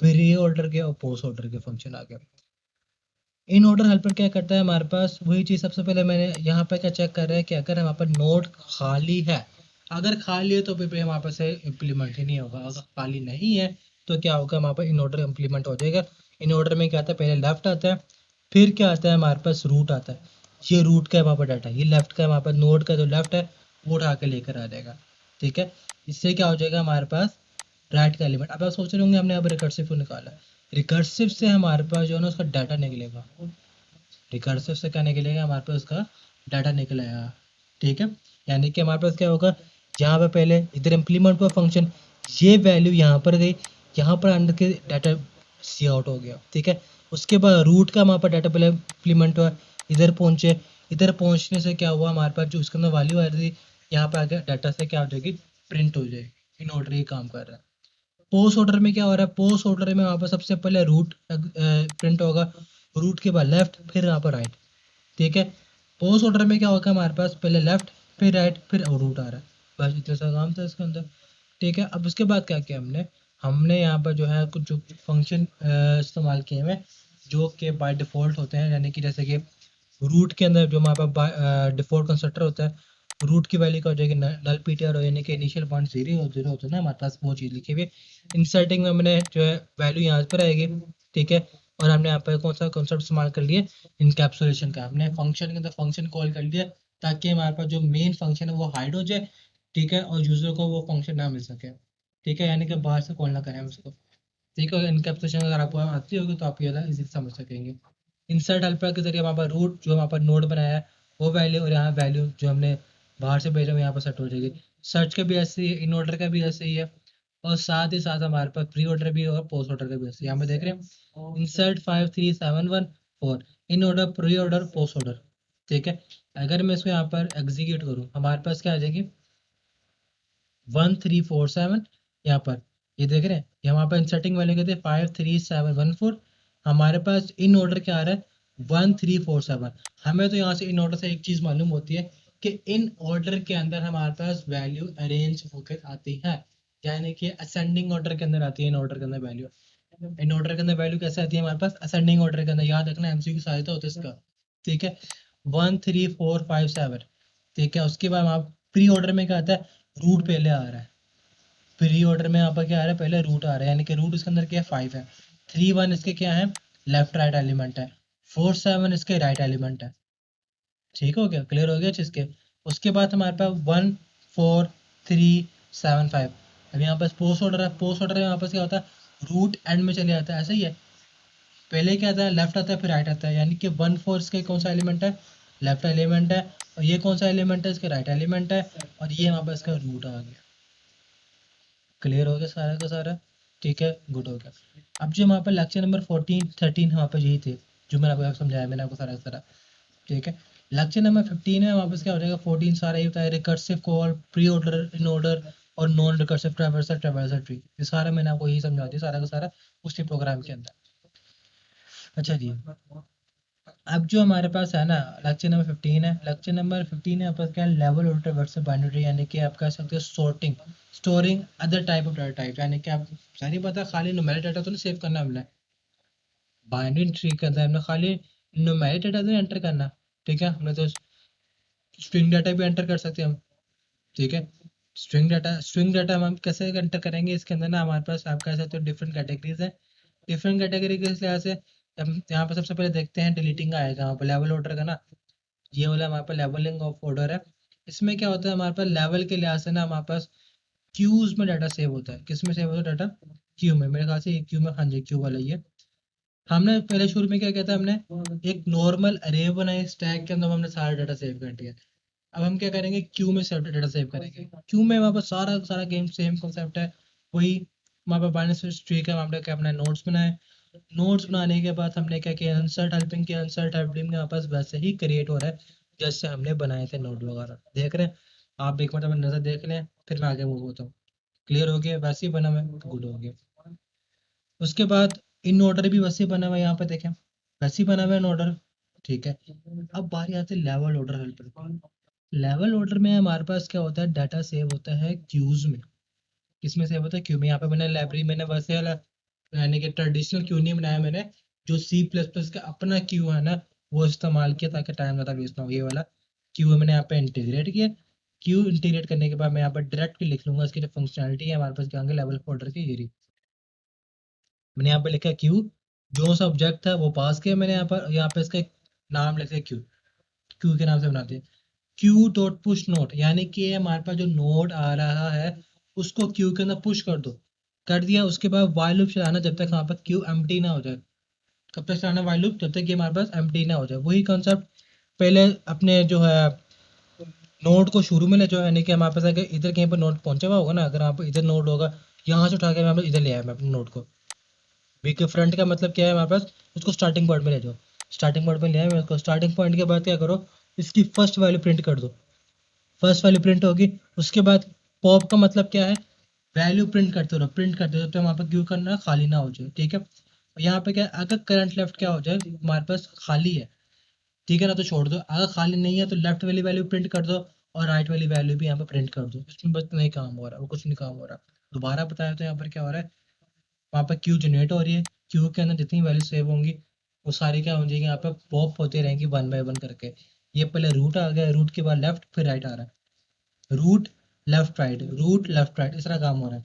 Speaker 1: प्री ऑर्डर के और पोस्ट ऑर्डर के फंक्शन आ गए। इन ऑर्डर हेल्पर क्या करता है, हमारे पास वही चीज़, सबसे पहले मैंने यहाँ पे क्या चेक कर रहा है कि अगर हमारे पास नोड खाली है, अगर खाली है तो फिर हमारे पास इम्प्लीमेंट ही नहीं होगा, अगर खाली नहीं है तो क्या होगा, हमारे पास इन ऑर्डर इम्प्लीमेंट हो जाएगा। इन ऑर्डर में क्या आता है, पहले लेफ्ट आता है, फिर क्या आता है, हमारे पास रूट आता है, ये रूट का हमारे पास डाटा, ये लेफ्ट का हमारे पास नोड का जो लेफ्ट है वो उठा के लेकर आ जाएगा, ठीक है। इससे क्या हो जाएगा, हमारे पास राइट का एलिमेंट। अब आप सोच रहे होंगे हमने अब रिकर्सिव को निकाला, रिकर्सिव से हमारे पास जो है ना उसका डाटा निकलेगा, रिकर्सिव से क्या निकलेगा, हमारे पास उसका डाटा निकलेगा, ठीक है। यानी कि हमारे पास क्या होगा, यहाँ पे पहले इधर इम्प्लीमेंट हुआ फंक्शन, ये वैल्यू यहाँ पर गई, यहाँ पर अंदर के डाटा सी आउट हो गया, ठीक है। उसके बाद रूट का हमारे पास डाटा पहले इम्प्लीमेंट हुआ, इधर पहुँचे, इधर पहुँचने से क्या हुआ, हमारे पास जो उसके अंदर वैल्यू आ रही थी, यहाँ पे आके डाटा से क्या हो जाएगी, प्रिंट हो जाएगी। इन ऑर्डर ये काम कर रहा है। पोस्ट ऑर्डर में क्या हो रहा है, पोस्ट ऑर्डर में वहाँ पर सबसे पहले रूट प्रिंट होगा, रूट के बाद लेफ्ट, फिर यहाँ पर राइट, ठीक है। पोस्ट ऑर्डर में क्या होगा, हमारे पास पहले लेफ्ट, फिर राइट, फिर रूट आ रहा है, बस इतना सा काम था इसके अंदर, ठीक है। अब उसके बाद क्या किया हमने, हमने यहाँ पर जो है कुछ जो फंक्शन इस्तेमाल किए हुए जो कि बाय डिफ़ॉल्ट होते हैं, यानी कि जैसे कि रूट के अंदर जो हमारे पास डिफ़ॉल्ट कंस्ट्रक्टर होता है, रूट की वैल्यू क्या हो जाएगी, नल पीटीआर हो, यानी कि इनिशियल पॉइंट जीरो जीरो होता है ना, हमारे पास वो चीज़ लिखी हुई है। इंसर्टिंग में हमने जो है वैल्यू यहाँ पर आएगी, ठीक है। और हमने यहाँ पर कौन सा कॉन्सेप्ट इस्तेमाल कर लिए, इनकैप्सुलेशन का, हमने फंक्शन के अंदर फंक्शन कॉल कर लिया ताकि हमारे पास जो मेन फंक्शन है वो हाइड हो जाए, ठीक है, और यूजर को वो फंक्शन ना मिल सके, ठीक है, यानी कि बाहर से कॉल ना करें हम उसको, ठीक है। इनकैप्सुलेशन अगर आपको आती होगी तो आप ये इजी समझ सकेंगे। इंसर्ट हेल्पर के जरिए हमारे पास रूट जो हमारे पास नोड बनाया है वो वैल्यू, और यहाँ वैल्यू जो हमने बाहर से भेजा वो यहाँ पर सेट हो जाएगी। सर्च का भी ऐसे ही है, इन ऑर्डर का भी ऐसे ही है, और साथ ही साथ हमारे पास प्री ऑर्डर भी है और पोस्ट ऑर्डर का भी ऐसे ही। यहाँ पे देख रहे हैं insert 5 3 7 1 4, in order, pre order, post order, ठीक है। अगर मैं इसको यहाँ पर एग्जीक्यूट करूँ, हमारे पास क्या आ जाएगी, 1347, यहाँ पर ये देख रहे हैं, ये हमारे पास इंसर्टिंग वैल्यू कहते हैं 53714, हमारे पास इन ऑर्डर क्या आ रहा है 1347। हमें तो यहाँ से इन ऑर्डर से एक चीज़ मालूम होती है कि इन ऑर्डर के अंदर हमारे पास वैल्यू अरेंज होकर आती है, यानी कि असेंडिंग ऑर्डर के अंदर आती है इन ऑर्डर के अंदर वैल्यू। इन ऑर्डर के अंदर वैल्यू कैसे आती है हमारे पास, असेंडिंग ऑर्डर के अंदर, याद रखना एमसीक्यू सहायता होता है इसका, ठीक है। 13457, ठीक है। उसके बाद आप प्री ऑर्डर में क्या आता है, रूट पहले आ रहा है, प्री ऑर्डर में यहाँ पर क्या आ रहा है, पहले रूट आ रहा है, यानी कि रूट इसके अंदर क्या है, 5 है। 3 1 इसके क्या है, लेफ्ट राइट एलिमेंट है, 4 7 इसके राइट एलिमेंट है। ठीक हो गया, क्लियर हो गया चीज़ के। उसके बाद हमारे पास 1 4 3 7 5। अब यहाँ पास पोस्ट ऑर्डर है, पोस्ट ऑर्डर में यहाँ पास क्या होता है, रूट एंड में चले जाता है, ऐसा ही है। पहले क्या आता है, लेफ्ट आता है फिर राइट आता है, यानी कि 1 4 इसके कौन सा एलिमेंट है, लेफ्ट एलिमेंट है, और ये कौन सा एलिमेंट है, इसके राइट एलिमेंट है, और ये हमारे पास इसका रूट आ गया। क्लियर हो गया सारा का सारा, ठीक है, गुड हो गया। अब जो हमारे पास लेक्चर नंबर 14 13 वहाँ पर यही थे जो मैंने आपको समझाया, मैंने आपको सारा सारा, ठीक है। लेक्चर नंबर 15 है, वापस क्या हो जाएगा, 14 सारा ही होता है recursive call, pre order, in order, और non recursive traversal traversal tree. ये सारा मैंने आपको यही समझा दिया सारा का सारा उसी प्रोग्राम के अंदर। अच्छा जी, अब जो हमारे पास है ना लेक्चर नंबर 15 है, लेक्चर नंबर 15 है आपका क्या, लेवल ऑर्डर वर्सेस बाइनरी, यानी कि आप कह सकते हो sorting, storing other type of data type, यानी कि आप सारी पता खाली न्यूमेरिक डाटा तो नहीं सेव करना हमने, बाइनरी ट्री के अंदर हमने खाली न्यूमेरिक डाटा तो एंटर करना, ठीक है। हमने तो स्ट्रिंग डाटा भी एंटर कर सकते हैं हम, ठीक है। स्ट्रिंग डाटा हम कैसे एंटर करेंगे, इसके अंदर ना हमारे पास आप कह सकते हो डिफरेंट कैटेगरीज है। डिफरेंट कैटेगरी के लिहाज से हम यहाँ पर सबसे पहले देखते हैं डिलीटिंग का आएगा वहाँ पर लेवल ऑर्डर का ना, ये वाला हमारे पास लेवलिंग ऑफ ऑर्डर है। इसमें क्या होता है, हमारे पास लेवल के लिहाज से ना हमारे पास क्यूज में डाटा सेव होता है, किस में सेव होता है डाटा, क्यू में, मेरे ख्याल से ये क्यू में, हाँ जी क्यू वाला ही है। हमने पहले शुरू में क्या किया था, हमने एक नॉर्मल अरे बनाई, स्टैक के अंदर हमने सारा डाटा सेव कर दिया। अब हम क्या करेंगे, क्यू में सेव डाटा सेव करेंगे, क्यू में वहाँ पर सारा सारा गेम सेम कॉन्सेप्ट है, वही वहाँ पर बाइनरी ट्री का हमने क्या अपना नोट्स बनाए। नोट्स बनाने के बाद हमने क्या किया, इंसर्ट हेल्पिंग किया, इंसर्ट हेल्पिंग में वापस वैसे ही क्रिएट हो रहा है जैसे हमने बनाए थे नोट वगैरह, देख रहे हैं आप, एक मतलब नजर देख लें, फिर मैं आगे मूव होता हूँ। क्लियर हो गया, वैसे ही बना हुआ है, गुड हो गया। उसके बाद इन ऑर्डर भी वैसे ही बना हुआ है, यहाँ पे देखें वैसे ही बना हुआ है इन ऑर्डर, ठीक है। अब बारी आती है level order helper. Level order में हमारे पास क्या होता है, डाटा सेव होता है क्यूज में, किसमें सेव होता है, क्यू में। यहाँ पे मैंने लाइब्रेरी, मैंने वैसे वाला यानी कि ट्रेडिशनल क्यू नहीं बनाया मैंने, जो सी प्लस प्लस का अपना क्यू है ना वो इस्तेमाल किया ताकि टाइम ज़्यादा वेस्ट ना हो, ये वाला क्यू मैंने यहाँ पे इंटीग्रेट किया। क्यू इंटीग्रेट करने के बाद मैं यहाँ पर डायरेक्ट लिख लूंगा इसकी जो फंक्शनलिटी है हमारे पास क्या होंगे लेवल ऑर्डर की, ये रही। मैंने यहाँ पे लिखा क्यू, जो सा ऑब्जेक्ट था वो पास किया मैंने यहाँ पे इसका एक नाम लिख दिया क्यू, क्यू के नाम से बनाते हैं। क्यू डॉट पुश नोट, यानी कि हमारे पास जो नोड आ रहा है उसको क्यू के अंदर पुश कर दो, कर दिया। उसके बाद वाइल लूप चलाना जब तक यहाँ पर क्यू एम्प्टी ना हो जाए, कब तक चलाना वाइल लूप, जब तक ये हमारे पास एम्प्टी ना हो जाए। वही कॉन्सेप्ट पहले अपने जो है नोड को शुरू में ले जाओ, यानी कि हमारे पास अगर इधर कहीं पर नोड पहुंचा हुआ होगा ना, अगर यहाँ पर इधर नोड होगा, यहाँ से उठा के मैं इधर ले आया मैं अपने नोड को, वी के फ्रंट का मतलब क्या है हमारे पास, उसको स्टार्टिंग पॉइंट में ले जाओ, स्टार्टिंग पॉइंट में ले आया मैं उसको, स्टार्टिंग पॉइंट के बाद क्या करो, इसकी फर्स्ट वैल्यू प्रिंट कर दो, फर्स्ट वैल्यू प्रिंट होगी। उसके बाद पॉप का मतलब क्या है, वैल्यू प्रिंट करते रहो, प्रिंट करते रहो, तो वहाँ पर क्यों करना, खाली ना हो जाए, ठीक है। यहाँ पे क्या है, अगर करंट लेफ्ट क्या हो जाए, हमारे पास खाली है, ठीक है ना, तो छोड़ दो, अगर खाली नहीं है तो लेफ्ट वाली वैल्यू प्रिंट कर दो, और राइट वाली वैल्यू भी यहाँ पर प्रिंट कर दो, इसमें बस नहीं काम हो रहा, वो कुछ नहीं काम हो रहा। दोबारा बताया तो यहाँ पर क्या हो रहा है, वहाँ पर क्यू जनरेट हो रही है, क्यू के अंदर जितनी वैल्यू सेव होंगी वो सारी क्या हो जाएगी, यहाँ पे पॉप होती रहेंगी वन बाय वन करके। ये पहले रूट आ गया, रूट के बाद लेफ्ट फिर राइट आ रहा है, root left right, root left right, इस तरह काम हो रहा है,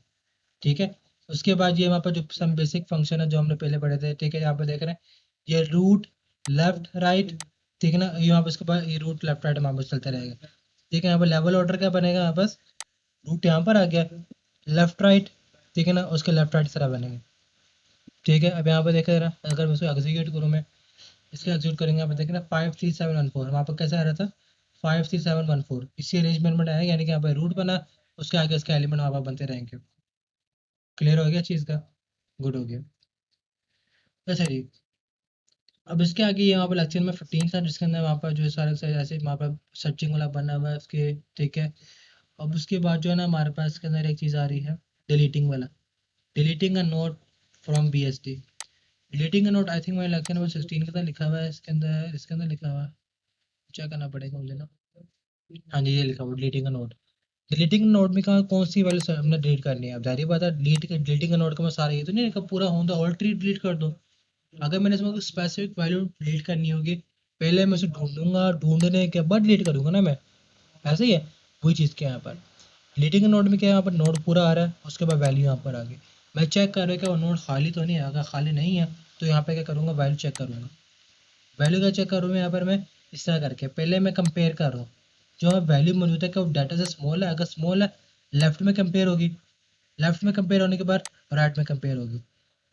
Speaker 1: ठीक है। उसके बाद ये वहाँ पर जो सम बेसिक फंक्शन है जो हमने पहले पढ़े थे, ठीक है, यहाँ पे देख रहे हैं ये रूट लेफ्ट राइट, ठीक है ना, ये वहाँ पर उसके बाद ये रूट लेफ्ट राइट वहाँ पर चलता रहेगा, ठीक है। यहाँ पर लेवल ऑर्डर क्या बनेगा, यहाँ पर रूट यहाँ पर आ गया, लेफ्ट राइट, ठीक है ना, उसके लेफ्ट राइट इस तरह बनेंगे, ठीक है। अब यहाँ पर देखा जरा, अगर मैं उसको एग्जीक्यूट करूँ, मैं इसके एग्जीक्यूट करेंगे, यहाँ पर देख रहे हैं 5 3 7 1 4, वहाँ पर कैसे आ रहा था 5 3 7 1 4, इसी अरेंजमेंट में आएगा, यानी कि यहाँ पर रूट बना, उसके आगे उसके एलिमेंट वहाँ पर बनते रहेंगे। क्लियर हो गया चीज़ का, गुड हो गया। अच्छा जी, अब इसके आगे यहाँ पर लेक्चर में 15 था जिसके अंदर वहाँ पर जो है सारे से ऐसे वहाँ पर सर्चिंग वाला बना हुआ है उसके, ठीक है। अब उसके बाद जो है ना हमारे पास इसके अंदर एक चीज़ आ रही है, डिलीटिंग वाला, deleting a node from B S T. Deleting a node I think मेरे लेक्चर नंबर 16 के अंदर लिखा हुआ है, इसके अंदर लिखा हुआ है, चेक करना पड़ेगा मुझे ना। हाँ जी, ये लिखा हुआ deleting a note. Deleting note में कहा कौन सी वाली हमने डिलीट करनी है, अब जाहिर बात है डिलीटिंग नोट का मैं सारा ये तो नहीं लिखा पूरा होता होल ट्री डिलीट कर दो। अगर मैंने इसमें स्पेसिफिक वैल्यू डिलीट करनी होगी, पहले मैं उसे ढूंढूंगा, ढूंढने के बाद डिलीट करूंगा ना मैं, ऐसे ही है। वही चीज़ क्या है यहाँ पर डिलीटिंग नोड में क्या है, यहाँ पर नोड पूरा आ रहा है, उसके बाद वैल्यू यहाँ पर आ गई। मैं चेक कर रहा हूँ कि वो नोड खाली तो नहीं है, अगर खाली नहीं है तो यहाँ पे क्या करूँगा, वैल्यू चेक करूँगा। वैल्यू का चेक करूँ मैं यहाँ पर, मैं इस तरह करके पहले मैं कंपेयर कर रहा हूँ जो वैल्यू मौजूद है कि वो डाटा से स्मॉल है, अगर स्मॉल है लेफ्ट में कंपेयर होगी, लेफ्ट में कंपेयर होने के बाद राइट में कंपेयर होगी,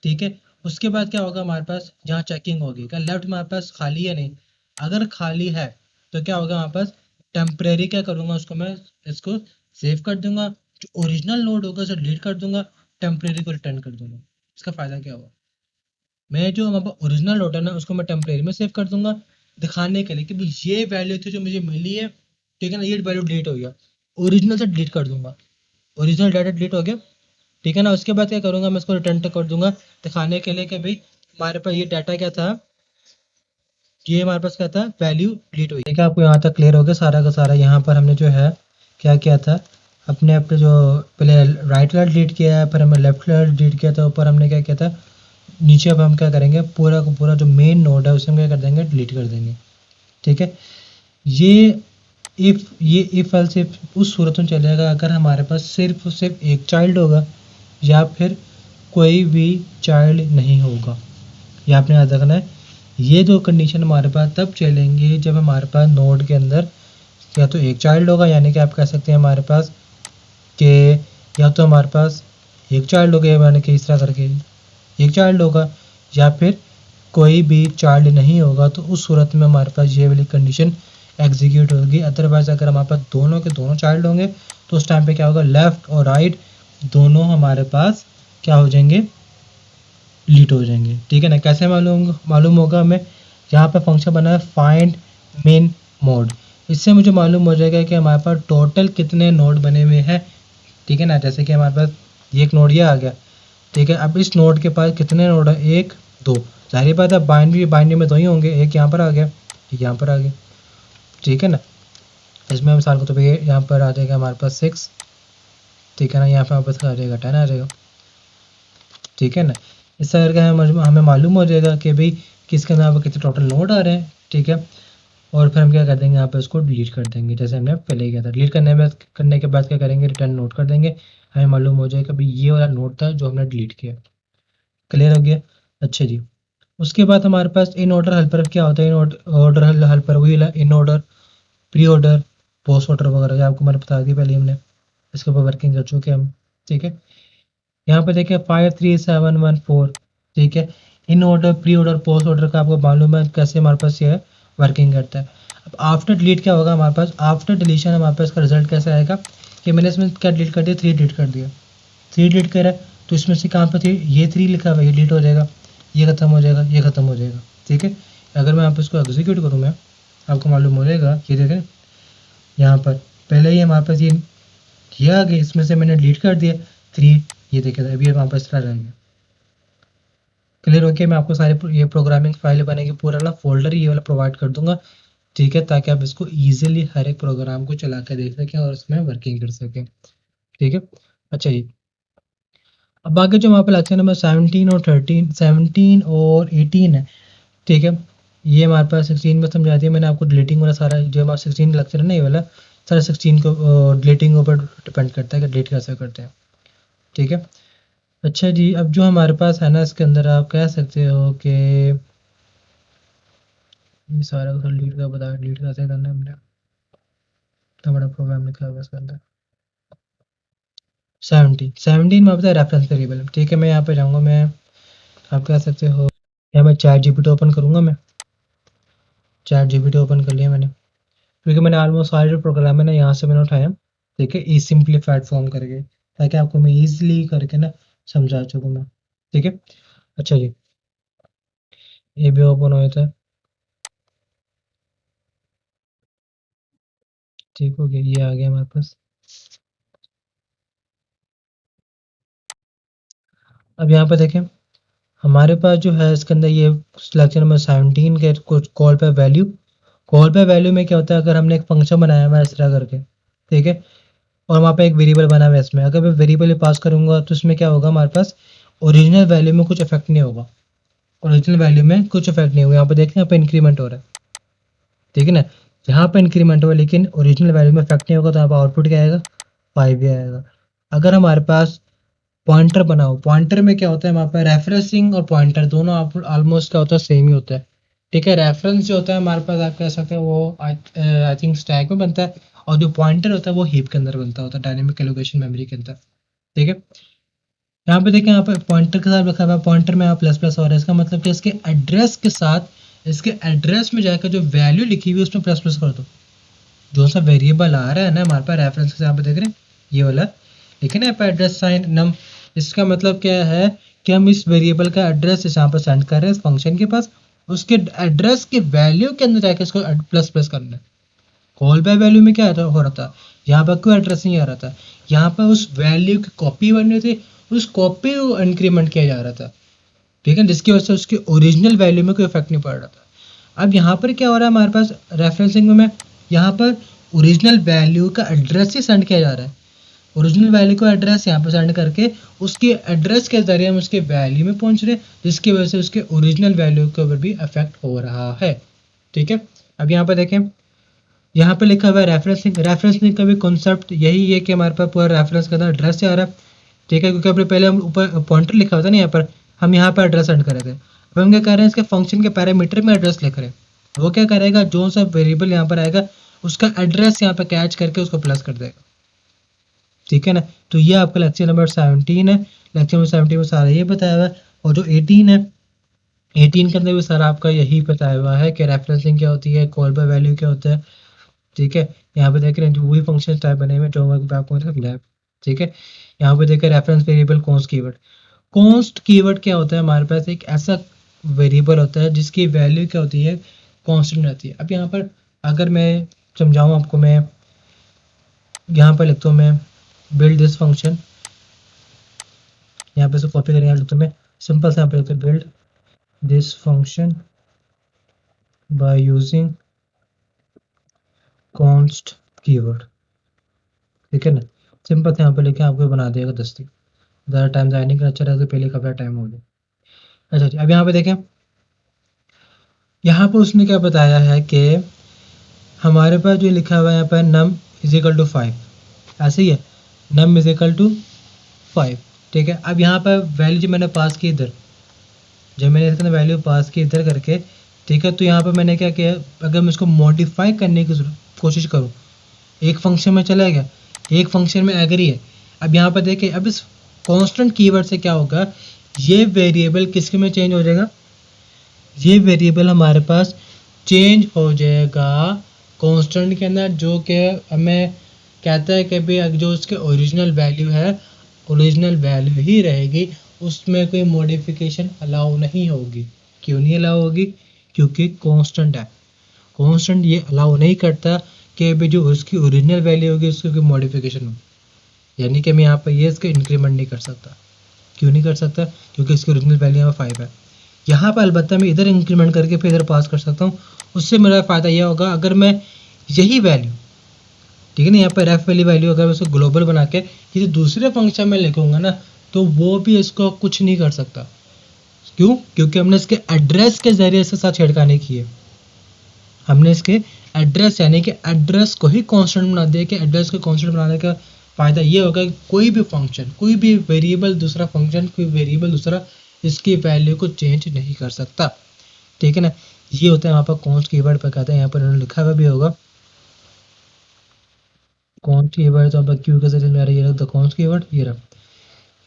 Speaker 1: ठीक है। उसके बाद क्या होगा हमारे पास, जहाँ चेकिंग होगी क्या लेफ्ट में हमारे पास खाली है नहीं, अगर खाली है तो क्या होगा हमारे पास, टेम्परेरी क्या करूँगा उसको मैं, इसको सेव कर दूंगा, जो ओरिजिनल नोड होगा उसे डिलीट कर दूंगा, टेम्परेरी को रिटर्न कर दूंगा। इसका फ़ायदा क्या होगा, मैं जो हमारे पास ओरिजिनल नोड है ना उसको मैं टेम्परेरी में सेव कर दूंगा, दिखाने के लिए कि भाई ये वैल्यू थी जो मुझे मिली है, ठीक है ना, ये वैल्यू डिलीट हो गया, ओरिजिनल से डिलीट कर दूंगा, ओरिजिनल डाटा डिलीट हो गया, ठीक है ना। उसके बाद क्या करूँगा, मैं इसको रिटर्न कर दूंगा, दिखाने के लिए कि भाई हमारे पास ये डाटा क्या था, ये हमारे पास क्या था, वैल्यू डिलीट हुई। देखिए आपको यहाँ तक क्लियर हो गया सारा का सारा। यहाँ पर हमने जो है क्या किया था, अपने अपने जो पहले राइट वाला डिलीट किया है, फिर हमने लेफ्ट वाला डिलीट किया था, ऊपर हमने क्या किया था, नीचे अब हम क्या करेंगे, पूरा का पूरा जो मेन नोड है उसे हम क्या कर देंगे, डिलीट कर देंगे, ठीक है। ये इफ एल्स इफ उस सूरत में चलेगा अगर हमारे पास सिर्फ और सिर्फ एक चाइल्ड होगा या फिर कोई भी चाइल्ड नहीं होगा। ये आपने याद रखना है। ये दो कंडीशन हमारे पास तब चलेंगे जब हमारे पास नोड के अंदर या तो एक चाइल्ड होगा, यानी कि आप कह सकते हैं हमारे पास कि या तो हमारे पास एक चाइल्ड होगा, यानी कि इस तरह करके एक चाइल्ड होगा, या फिर कोई भी चाइल्ड नहीं होगा, तो उस सूरत में हमारे पास ये वाली कंडीशन एग्जीक्यूट होगी। अदरवाइज अगर हमारे पास दोनों के दोनों चाइल्ड होंगे तो उस टाइम पे क्या होगा, लेफ्ट और राइट दोनों हमारे पास क्या हो जाएंगे, डिलीट हो जाएंगे, ठीक है ना। कैसे मालूम मालूम होगा हमें, यहाँ पे फंक्शन बना है फाइंड मिन मोड, इससे मुझे मालूम हो जाएगा कि हमारे पास टोटल कितने नोड बने हुए हैं, ठीक है ना। जैसे कि हमारे पास ये एक नोड ये आ गया, ठीक है। अब इस नोड के पास कितने नोड है, एक दो, जाहिर बात है बाइनरी में दो ही होंगे, एक यहाँ पर आ गया, एक यहाँ पर आ गया, ठीक है ना। इसमें मिसाल को तो भैया यहाँ पर आ जाएगा हमारे पास 6, ठीक है ना, यहाँ पर हमारे पास आ जाएगा 10 आ जाएगा, ठीक है ना। इस तरह करके हमें मालूम हो जाएगा कि भाई किसके नाम पर कितने टोटल नोड आ रहे हैं, ठीक है। और फिर हम क्या कर देंगे, यहाँ पे उसको डिलीट कर देंगे जैसे हमने पहले ही किया था। डिलीट करने के बाद क्या करेंगे, रिटर्न नोट कर देंगे, हमें मालूम हो जाएगा भाई ये वाला नोट था जो हमने डिलीट किया। क्लियर हो गया, अच्छा जी। उसके बाद हमारे पास इन ऑर्डर हेल्पर क्या होता है, इन ऑर्डर हेल्पर वही in order, pre order, post order वगैरह जो आपको मैंने बता दी पहले, हमने इसके ऊपर वर्किंग कर चुके हैं हम, ठीक है। यहाँ पे देखिए 53714, ठीक है। In order, pre order, post order का आपको मालूम है कैसे हमारे पास ये वर्किंग करता है। अब आफ्टर डिलीट क्या होगा हमारे पास, आफ्टर डिलीशन हमारे पास का रिजल्ट कैसे आएगा कि मैंने इसमें क्या डिलीट कर दिया, 3 डिलीट कर दिया, 3 डिलीट करा तो इसमें से कहाँ पर थी, ये 3 लिखा हुआ है, ये डिलीट हो जाएगा, ये खत्म हो जाएगा, ये खत्म हो जाएगा, ठीक है। अगर मैं यहाँ पर इसको एग्जीक्यूट करूँगा आपको मालूम हो जाएगा, ये देखें यहाँ पर पहले ही हमारे पास ये आ गया, इसमें से मैंने डिलीट कर दिया 3, ये देखे अभी हमारे पास रह गया। क्लियर होके मैं आपको सारे ये प्रोग्रामिंग फाइल बनेगी, पूरा वाला फोल्डर ये वाला प्रोवाइड कर दूंगा, ठीक है, ताकि आप इसको इजीली हर एक प्रोग्राम को चला कर देख सकें और इसमें वर्किंग कर सकें, ठीक है। अच्छा जी, अब बाकी जो हमारे पास लेक्चर नंबर 17 है, ठीक है। ये हमारे पास 16 में समझा दिया मैंने आपको, डिलीटिंग वाला सारा जो हमारा 16 लेक्चर है ना, ये वाला सारा 16 को डिलीटिंग ऊपर डिपेंड करता है कि डिलीट कैसे करते हैं, ठीक है। अच्छा जी, अब जो हमारे पास है ना इसके अंदर आप कह सकते हो कि ये सारा कुछ डिलीट का बता, डिलीट कैसे करना है, हमने इतना बड़ा प्रोग्राम लिखा हुआ है इसके अंदर। 17 में आपका रेफरेंस वेरिएबल, ठीक है। मैं यहाँ पे जाऊँगा, मैं आप कह सकते हो यहाँ मैं चैट जीपीटी ओपन करूँगा, मैं चैट जीपीटी ओपन कर लिया मैंने, क्योंकि मैंने ऑलमोस्ट सारे प्रोग्राम है ना यहाँ से मैंने उठाया, ठीक है, ई सिंप्लीफाइड फॉर्म करके, ताकि आपको मैं ईजिली करके ना समझा चुकूँ मैं, ठीक है। अच्छा जी, ये भी ओपन हुआ था, ठीक हो गया, ये आ गया हमारे पास। अब यहाँ पे देखें हमारे पास जो है इसके अंदर ये लेक्चर नंबर 17 के कुछ कॉल पे वैल्यू, कॉल पे वैल्यू में क्या होता है, अगर हमने एक फंक्शन बनाया हुआ है इस तरह करके, ठीक है, और वहाँ पे एक वेरिएबल बना हुआ है, इसमें अगर मैं वेरिएबल पास करूँगा तो इसमें क्या होगा हमारे पास, ओरिजिनल वैल्यू में कुछ इफेक्ट नहीं होगा, ओरिजिनल वैल्यू में कुछ इफेक्ट नहीं होगा। यहाँ पे देखें, यहाँ पे इंक्रीमेंट हो रहा है, ठीक है ना, यहाँ पे इंक्रीमेंट हुआ लेकिन ओरिजिनल वैल्यू में इफेक्ट नहीं होगा, तो यहाँ पे आउटपुट क्या आएगा, 5 ही आएगा। अगर हमारे पास पॉइंटर बनाओ। पॉइंटर में क्या होता है, वहाँ पर रेफरेंसिंग और पॉइंटर दोनों आप ऑलमोस्ट क्या होता है, सेम ही होता है। ठीक है, रेफरेंस जो होता है हमारे पास आप कह सकते हैं वो आई थिंक स्टैक में बनता है, और जो पॉइंटर होता है वो हीप के अंदर बनता होता है, डायनेमिक एलोकेशन मेमोरी के अंदर। ठीक है, यहाँ पे देखें, यहाँ पे पॉइंटर के साथ रखा हुआ है, पॉइंटर में यहाँ प्लस प्लस और है, इसका मतलब कि इसके एड्रेस के साथ इसके एड्रेस में जाकर जो वैल्यू लिखी हुई है उसमें प्लस प्लस कर दो। जो सा वेरिएबल आ रहा है ना हमारे पास रेफरेंस के, यहाँ पे देख रहे हैं ये वाला, लेकिन यहाँ पे एड्रेस साइन नम, इसका मतलब क्या है कि हम इस वेरिएबल का एड्रेस यहाँ पर सेंड कर रहे हैं इस फंक्शन के पास, उसके एड्रेस के वैल्यू के अंदर जाकर इसको प्लस प्लस करना है। कॉल बाय वैल्यू में क्या हो रहा था, यहाँ पर कोई एड्रेस नहीं आ रहा था, यहाँ पर उस वैल्यू की कॉपी बन रही थी, उस कॉपी को इंक्रीमेंट किया जा रहा था। ठीक है, जिसकी वजह से उसकी ओरिजिनल वैल्यू में कोई इफेक्ट नहीं पड़ रहा था। अब यहाँ पर क्या हो रहा है हमारे पास रेफरेंसिंग में, यहाँ पर ओरिजिनल वैल्यू का एड्रेस ही सेंड किया जा रहा है। ओरिजिनल वैल्यू को एड्रेस यहाँ पर सेंड करके उसके एड्रेस के जरिए हम उसके वैल्यू में पहुंच रहे, जिसकी वजह से उसके ओरिजिनल वैल्यू के ऊपर भी इफेक्ट हो रहा है। ठीक है, अब यहाँ पर देखें, यहाँ पे लिखा हुआ है रेफरेंसिंग। रेफरेंसिंग का भी कॉन्सेप्ट यही है कि हमारे पास पूरा रेफरेंस के अंदर एड्रेस से आ रहा है। ठीक है, क्योंकि अपने पहले हम ऊपर पॉइंटर लिखा हुआ था ना, यहाँ पर हम यहाँ पर एड्रेस सेंड कर रहे थे। अब हम क्या कर रहे हैं, इसके फंक्शन के पैरामीटर में एड्रेस लिख रहे हैं। वो क्या करेगा, जो सा वेरिएबल यहाँ पर आएगा उसका एड्रेस यहाँ पर कैच करके उसको प्लस कर देगा। ठीक है ना, तो ये आपका लेक्चर नंबर 17 है। लेक्चर नंबर 17 में सारा ये बताया हुआ है, और जो 18 है, 18 के अंदर भी सारा आपका यही बताया हुआ है कि रेफरेंसिंग क्या होती है, कॉल बाय वैल्यू क्या होता है। ठीक है, यहाँ पे देख रहे हैं जो वही फंक्शन टाइप बने हुए जो आपको लैब। ठीक है, यहाँ पे देखें reference variable const keyword. Const keyword क्या होता है, हमारे पास एक ऐसा वेरिएबल होता है जिसकी वैल्यू क्या होती है, कांस्टेंट रहती है। अब यहाँ पर अगर मैं समझाऊँ आपको, मैं यहाँ पर लिखता हूँ, मैं बिल्ड दिस फंक्शन, यहाँ पे से कॉपी करें, यहाँ लिखता हूँ मैं सिंपल से, यहाँ पे लिखते build this function by using const keyword. ठीक है ना, सिंपल से यहाँ पे लिखे आपको बना देगा 10 तक। ज़्यादा टाइम ज़ाया नहीं करना, अच्छा रहा तो पहले कब टाइम हो गया। अच्छा जी, अब यहाँ पे देखें, यहाँ पे उसने क्या बताया है कि हमारे पास जो लिखा हुआ है यहाँ पर नम इज इक्वल टू 5, ऐसे ही है, नम इज इक्वल टू 5। ठीक है, अब यहाँ पर वैल्यू जो मैंने पास की इधर, जब मैंने इसके अंदर वैल्यू पास की इधर करके, ठीक है, तो यहाँ पर मैंने क्या किया, अगर मैं इसको मॉडिफाई करने की कोशिश करूँ, एक फंक्शन में चला गया, एक फंक्शन में एग्री है। अब यहाँ पर देखिए, अब इस कांस्टेंट कीवर्ड से क्या होगा, ये वेरिएबल किसके में चेंज हो जाएगा, ये वेरिएबल हमारे पास चेंज हो जाएगा कांस्टेंट के अंदर, जो कि हमें कहता है कि भाई जो उसके ओरिजिनल वैल्यू है, ओरिजिनल वैल्यू ही रहेगी, उसमें कोई मॉडिफिकेशन अलाउ नहीं होगी। क्यों नहीं अलाउ होगी, क्योंकि कांस्टेंट है। कांस्टेंट ये अलाउ नहीं करता कि भाई जो उसकी ओरिजिनल वैल्यू होगी उसकी कोई मॉडिफिकेशन हो, यानी कि मैं यहाँ पर ये इसका इंक्रीमेंट नहीं कर सकता। क्यों नहीं कर सकता, क्योंकि इसकी ओरिजिनल वैल्यू यहाँ 5 है। यहाँ पर अलबत्ता मैं इधर इंक्रीमेंट करके फिर इधर पास कर सकता हूँ। उससे मेरा फ़ायदा यह होगा, अगर मैं यही वैल्यू, ठीक है ना, यहाँ पर रेफ वाली वैल्यू अगर मैं उसको ग्लोबल बना के किसी दूसरे फंक्शन में लिखूंगा ना, तो वो भी इसको कुछ नहीं कर सकता। क्यों, क्योंकि हमने इसके एड्रेस के जरिए इसके साथ छेड़खानी की है। हमने इसके एड्रेस यानी कि एड्रेस को ही कांस्टेंट बना दिया, कि एड्रेस को कांस्टेंट बनाने का फ़ायदा ये होगा कि कोई भी फंक्शन, कोई भी वेरिएबल दूसरा फंक्शन, कोई वेरिएबल दूसरा इसकी वैल्यू को चेंज नहीं कर सकता। ठीक है ना, ये होता है वहाँ पर कॉन्स्ट कीवर्ड पर कहते हैं, यहाँ पर उन्होंने लिखा हुआ भी होगा कॉन्स्ट कीवर्ड, तो अब क्यों कैसे चल रहा है, ये द कॉन्स्ट कीवर्ड, ये रहा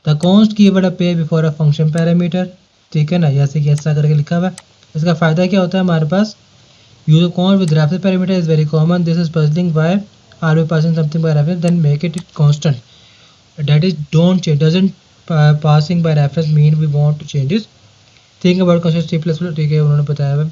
Speaker 1: the const keyword appear before a function parameter. ठीक है ना, जैसे कि ऐसा करके लिखा हुआ है। इसका फ़ायदा क्या होता है हमारे पास, use a const with reference parameter is very common. This is puzzling. Why are we passing something by reference? Then make it constant. That is, don't change. Doesn't passing by reference mean we want to change it? Think about constant C++. ठीक है, उन्होंने बताया है।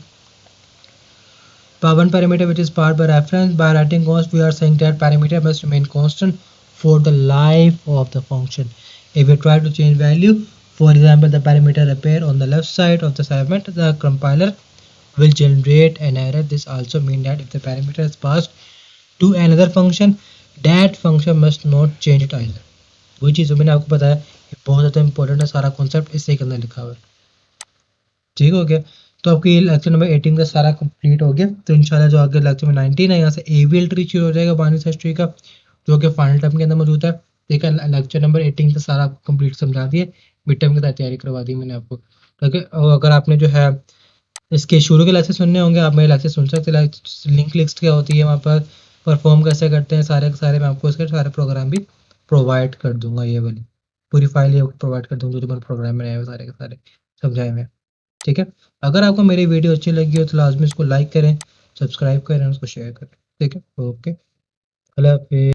Speaker 1: One parameter which is passed by reference, by writing const, we are saying that parameter must remain constant for the life of the function. If we try to change value, for example, the parameter appear on the left side of the segment, the compiler will generate an error. This also means that if the parameter is passed to another function, that function must not change it either. वही चीज़ मैंने आपको बताया, ये बहुत ज़्यादा important है, सारा concept इसी के अंदर लिखा हुआ है। ठीक हो गया, तो आपकी लेक्चर नंबर 18 का सारा कंप्लीट हो गया। तो इंशाल्लाह जो आगे लेक्चर में 19 है, यहाँ से AVL ट्री शुरू हो जाएगा बाइनरी सर्च ट्री का, जो कि फाइनल टाइम के अंदर मौजूद है। ठीक है, लेक्चर नंबर 18 से सारा आपको कंप्लीट समझा दिए, मिड टर्म की तैयारी करवा दी मैंने आपको। ठीक है, और अगर आपने जो है इसके शुरू के लेक्चर सुनने होंगे, आप मेरे लेक्चर सुन सकते हैं। लिंक लिस्ट क्या होती है वहाँ पर, परफॉर्म कैसे करते हैं, सारे के सारे मैं आपको इसके सारे प्रोग्राम भी प्रोवाइड कर दूंगा। ये वाली पूरी फाइल ये प्रोवाइड कर दूंगा, जो मैंने प्रोग्राम बनाए हुए सारे के सारे समझाए हुए हैं। ठीक है, अगर आपको मेरी वीडियो अच्छी लगी हो तो लाजमी इसको लाइक करें, सब्सक्राइब करें, उसको शेयर करें। ठीक है, ओके, अल्लाह हाफिज़।